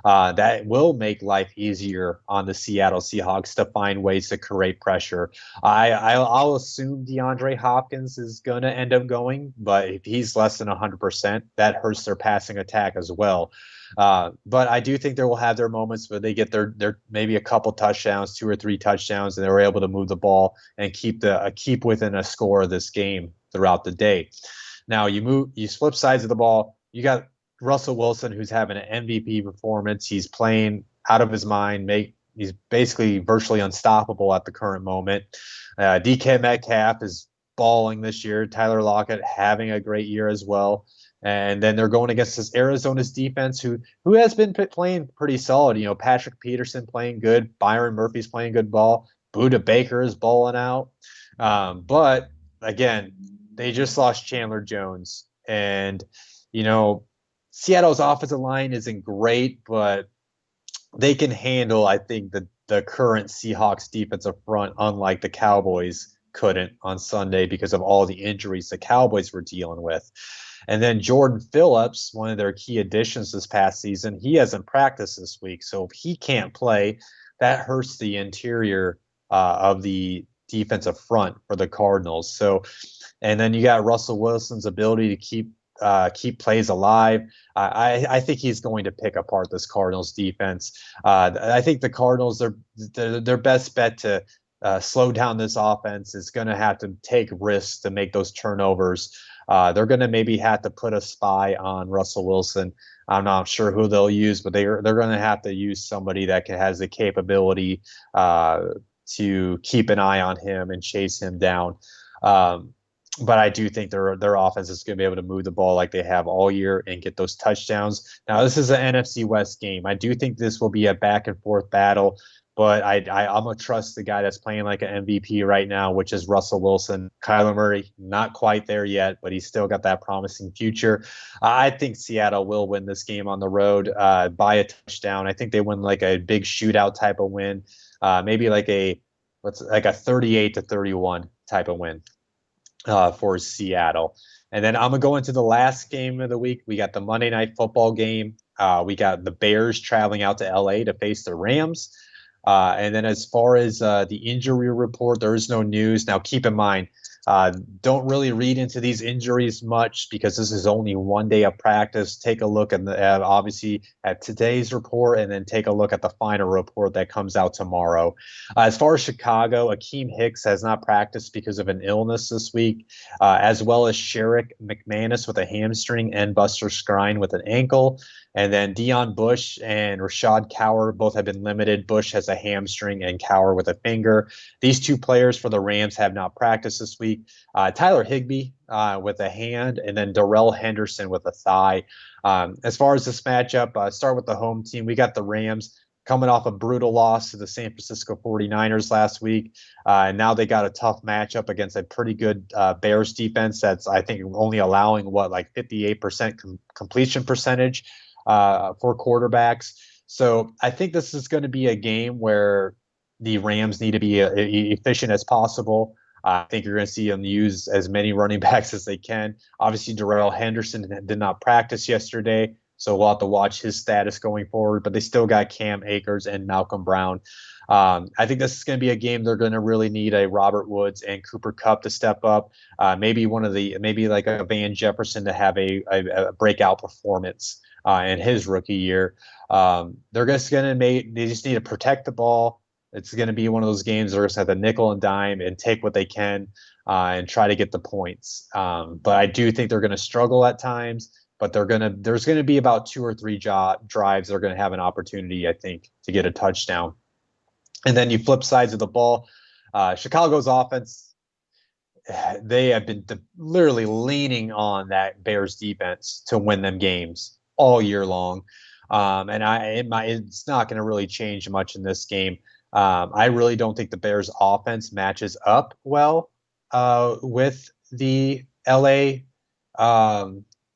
S2: that will make life easier on the Seattle Seahawks to find ways to create pressure. I'll assume DeAndre Hopkins is going to end up going, but if he's less than 100%, that hurts their passing attack as well. But I do think they will have their moments where they get their maybe a couple touchdowns, 2 or 3 touchdowns, and they were able to move the ball and keep within a score of this game throughout the day. Now you flip sides of the ball. You got Russell Wilson, who's having an MVP performance. He's playing out of his mind. He's basically virtually unstoppable at the current moment. DK Metcalf is balling this year. Tyler Lockett having a great year as well. And then they're going against this Arizona's defense, who has been playing pretty solid. You know, Patrick Peterson playing good. Byron Murphy's playing good ball. Budda Baker is balling out. But again, they just lost Chandler Jones. And, you know, Seattle's offensive line isn't great, but they can handle, I think, the current Seahawks defensive front, unlike the Cowboys couldn't on Sunday because of all the injuries the Cowboys were dealing with. And then Jordan Phillips, one of their key additions this past season, he hasn't practiced this week. So if he can't play, that hurts the interior of the defensive front for the Cardinals. So, and then you got Russell Wilson's ability to keep plays alive. I think he's going to pick apart this Cardinals defense. I think the Cardinals, their best bet to slow down this offense is going to have to take risks to make those turnovers. They're going to maybe have to put a spy on Russell Wilson. I'm not sure who they'll use, but they're going to have to use somebody that has the capability to keep an eye on him and chase him down. But I do think their offense is going to be able to move the ball like they have all year and get those touchdowns. Now, this is an NFC West game. I do think this will be a back and forth battle. But I'm going to trust the guy that's playing like an MVP right now, which is Russell Wilson. Kyler Murray, not quite there yet, but he's still got that promising future. I think Seattle will win this game on the road by a touchdown. I think they win like a big shootout type of win, maybe like a 38-31 type of win for Seattle. And then I'm going to go into the last game of the week. We got the Monday Night Football game. We got the Bears traveling out to L.A. to face the Rams. And then as far as the injury report, there is no news. Now, keep in mind, don't really read into these injuries much because this is only one day of practice. Take a look at obviously at today's report and then take a look at the final report that comes out tomorrow. As far as Chicago, Akeem Hicks has not practiced because of an illness this week, as well as Sherrick McManus with a hamstring and Buster Skrine with an ankle. And then Dion Bush and Rashad Cower both have been limited. Bush has a hamstring and Cower with a finger. These two players for the Rams have not practiced this week. Tyler Higbee with a hand, and then Darrell Henderson with a thigh. As far as this matchup, start with the home team. We got the Rams coming off a brutal loss to the San Francisco 49ers last week. And now they got a tough matchup against a pretty good Bears defense that's, I think, only allowing, 58% completion percentage for quarterbacks. So I think this is going to be a game where the Rams need to be efficient as possible. I think you're going to see them use as many running backs as they can. Obviously, Darrell Henderson did not practice yesterday. So we'll have to watch his status going forward. But they still got Cam Akers and Malcolm Brown. I think this is going to be a game they're going to really need a Robert Woods and Cooper Kupp to step up. Maybe like a Van Jefferson to have a breakout performance in his rookie year. They just need to protect the ball. It's going to be one of those games they're going to have to nickel and dime and take what they can and try to get the points. But I do think they're going to struggle at times. But there's going to be about 2 or 3 drives they're going to have an opportunity, I think, to get a touchdown. And then you flip sides of the ball. Chicago's offense, they have been literally leaning on that Bears defense to win them games all year long. It's not going to really change much in this game. I really don't think the Bears offense matches up well with the LA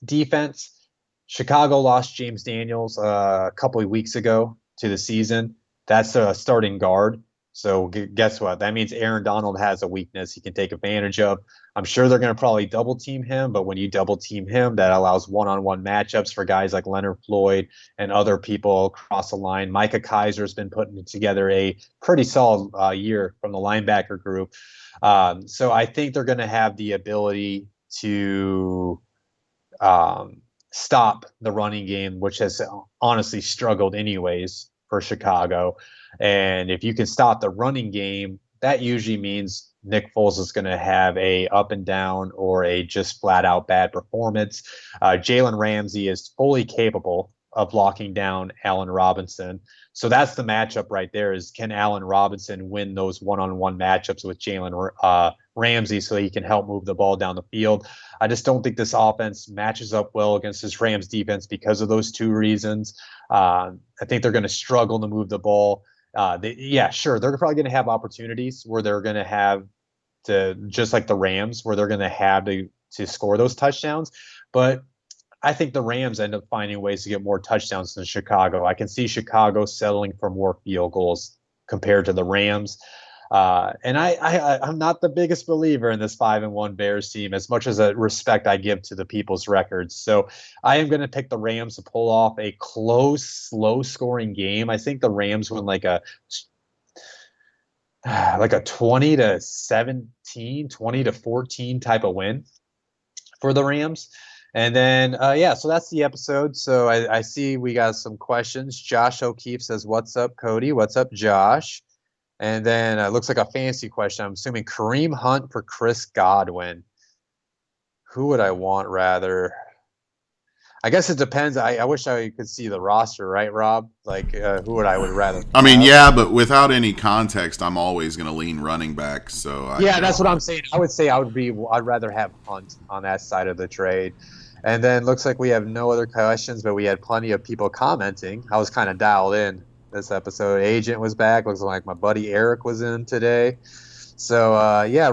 S2: defense. Chicago lost James Daniels a couple of weeks ago to the season. That's a starting guard. So guess what? That means Aaron Donald has a weakness he can take advantage of. I'm sure they're going to probably double team him, but when you double team him, that allows one-on-one matchups for guys like Leonard Floyd and other people across the line. Micah Kaiser's been putting together a pretty solid year from the linebacker group. So I think they're going to have the ability to stop the running game, which has honestly struggled anyways for Chicago. And if you can stop the running game, that usually means Nick Foles is going to have a up and down or a just flat out bad performance. Jalen Ramsey is fully capable of locking down Allen Robinson. So that's the matchup right there is, can Allen Robinson win those one-on-one matchups with Jalen Ramsey so he can help move the ball down the field? I just don't think this offense matches up well against this Rams defense because of those 2 reasons. I think they're going to struggle to move the ball. They're probably going to have opportunities where they're going to have to, just like the Rams, where they're going to have to score those touchdowns. But I think the Rams end up finding ways to get more touchdowns than Chicago. I can see Chicago settling for more field goals compared to the Rams. And I'm not the biggest believer in this 5-1 Bears team, as much as a respect I give to the people's records. So I am going to pick the Rams to pull off a close, slow-scoring game. I think the Rams win like a 20-17, 20-14 type of win for the Rams. And then, so that's the episode. So I see we got some questions. Josh O'Keefe says, "What's up, Cody?" What's up, Josh? And then it looks like a fancy question. I'm assuming Kareem Hunt for Chris Godwin. Who would I want rather? I guess it depends. I wish I could see the roster, right, Rob? Like, who would I rather?
S1: I mean, yeah, but without any context, I'm always going to lean running back. So
S2: that's what I'm saying. I would say I'd rather have Hunt on that side of the trade. And then looks like we have no other questions, but we had plenty of people commenting. I was kind of dialed in this episode. Agent was back. Looks like my buddy Eric was in today. So,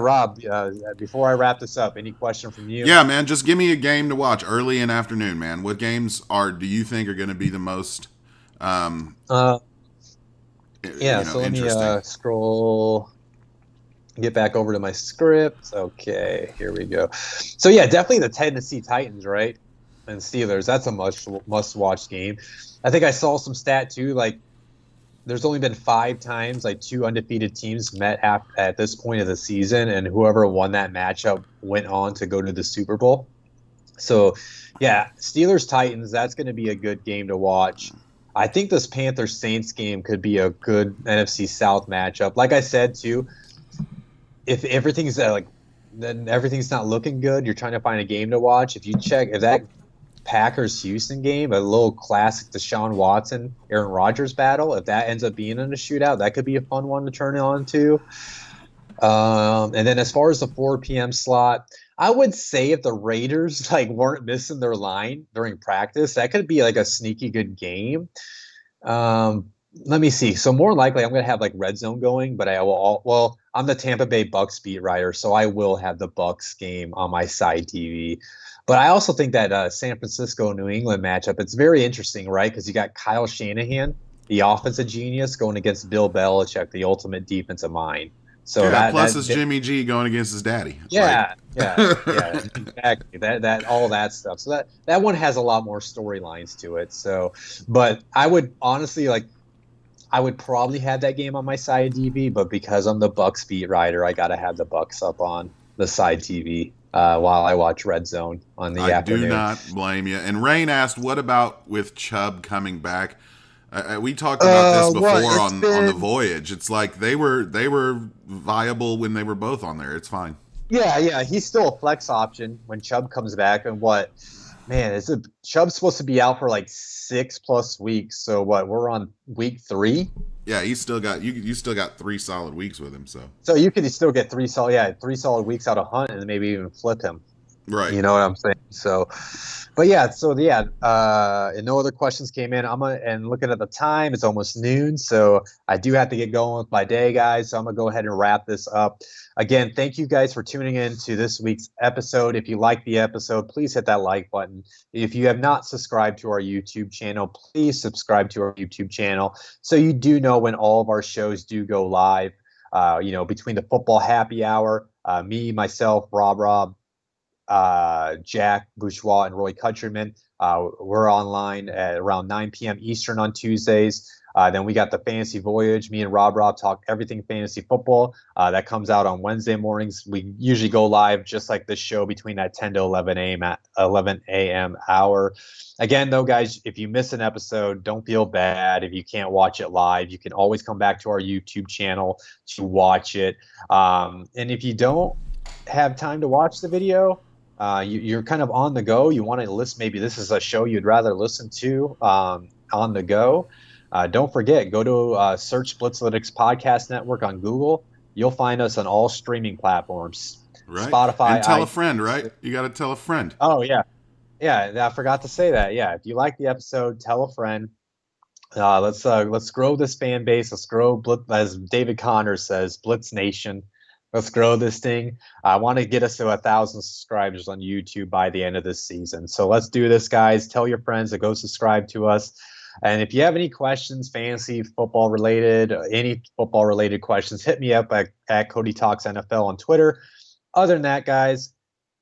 S2: Rob, before I wrap this up, any question from you?
S1: Yeah, man, just give me a game to watch early and afternoon, man. What games do you think are going to be the most
S2: so let me scroll, get back over to my script. Okay, here we go. So, yeah, definitely the Tennessee Titans, right? And Steelers. That's a must-watch game. I think I saw some stat, too, like, there's only been 5 times like 2 undefeated teams met at this point of the season, and whoever won that matchup went on to go to the Super Bowl. So, yeah, Steelers-Titans, that's going to be a good game to watch. I think this Panthers-Saints game could be a good NFC South matchup. Like I said, too, if everything's then everything's not looking good, you're trying to find a game to watch. If that Packers-Houston game, a little classic Deshaun Watson, Aaron Rodgers battle, if that ends up being in a shootout, that could be a fun one to turn on to. And then as far as the 4 p.m. slot, I would say if the Raiders weren't missing their line during practice, that could be like a sneaky good game. Let me see. So more likely I'm going to have red zone going, but I'm the Tampa Bay Bucks beat writer, so I will have the Bucks game on my side TV. But I also think that San Francisco-New England matchup, it's very interesting, right? Because you got Kyle Shanahan, the offensive genius, going against Bill Belichick, the ultimate defensive mind. So
S1: yeah, plus it's Jimmy G going against his daddy.
S2: Yeah, exactly. That all that stuff. So that one has a lot more storylines to it. So, but I would honestly I would probably have that game on my side TV, but because I'm the Bucks beat writer, I gotta have the Bucks up on the side TV while I watch Red Zone on the afternoon.
S1: I do not blame you. And Rain asked, "What about with Chubb coming back?" We talked about this before on the voyage. It's like they were viable when they were both on there. It's fine.
S2: Yeah, he's still a flex option when Chubb comes back. And Chubb's supposed to be out for like 6+ weeks. So we're on week 3.
S1: Yeah, he's still got you still got 3 solid weeks with him. So
S2: you could still get 3 solid weeks out of Hunt and maybe even flip him.
S1: Right.
S2: You know what I'm saying? So, and no other questions came in. And looking at the time, it's almost noon, so I do have to get going with my day, guys. So I'm gonna go ahead and wrap this up. Again, thank you guys for tuning in to this week's episode. If you like the episode, please hit that like button. If you have not subscribed to our YouTube channel, please subscribe to our YouTube channel so you do know when all of our shows do go live. Between the football happy hour, me, myself, Rob, Jack Bourgeois, and Roy Countryman. We're online at around 9 p.m. Eastern on Tuesdays. Then we got the Fantasy Voyage. Me and Rob talk everything fantasy football. That comes out on Wednesday mornings. We usually go live just like this show between that 10 to 11 a.m. hour. Again, though, guys, if you miss an episode, don't feel bad. If you can't watch it live, you can always come back to our YouTube channel to watch it. And if you don't have time to watch the video, you're kind of on the go. You want to listen. Maybe this is a show you'd rather listen to on the go. Don't forget, go to search Blitzalytics Podcast Network on Google. You'll find us on all streaming platforms.
S1: Right.
S2: Spotify.
S1: And tell a friend, right? You got to tell a friend.
S2: Oh, yeah. Yeah, I forgot to say that. Yeah, if you like the episode, tell a friend. Let's grow this fan base. Let's grow, as David Connors says, Blitz Nation. Let's grow this thing. I want to get us to 1,000 subscribers on YouTube by the end of this season. So let's do this, guys. Tell your friends to go subscribe to us. And if you have any questions, fantasy football related, any football related questions, hit me up at Cody Talks NFL on Twitter. Other than that, guys,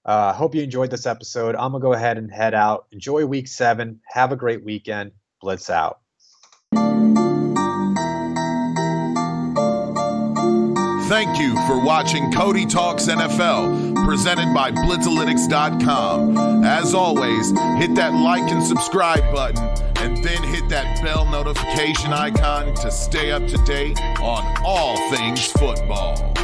S2: hope you enjoyed this episode. I'm going to go ahead and head out. Enjoy week 7. Have a great weekend. Blitz out.
S1: Thank you for watching Cody Talks NFL, presented by Blitzalytics.com. As always, hit that like and subscribe button, and then hit that bell notification icon to stay up to date on all things football.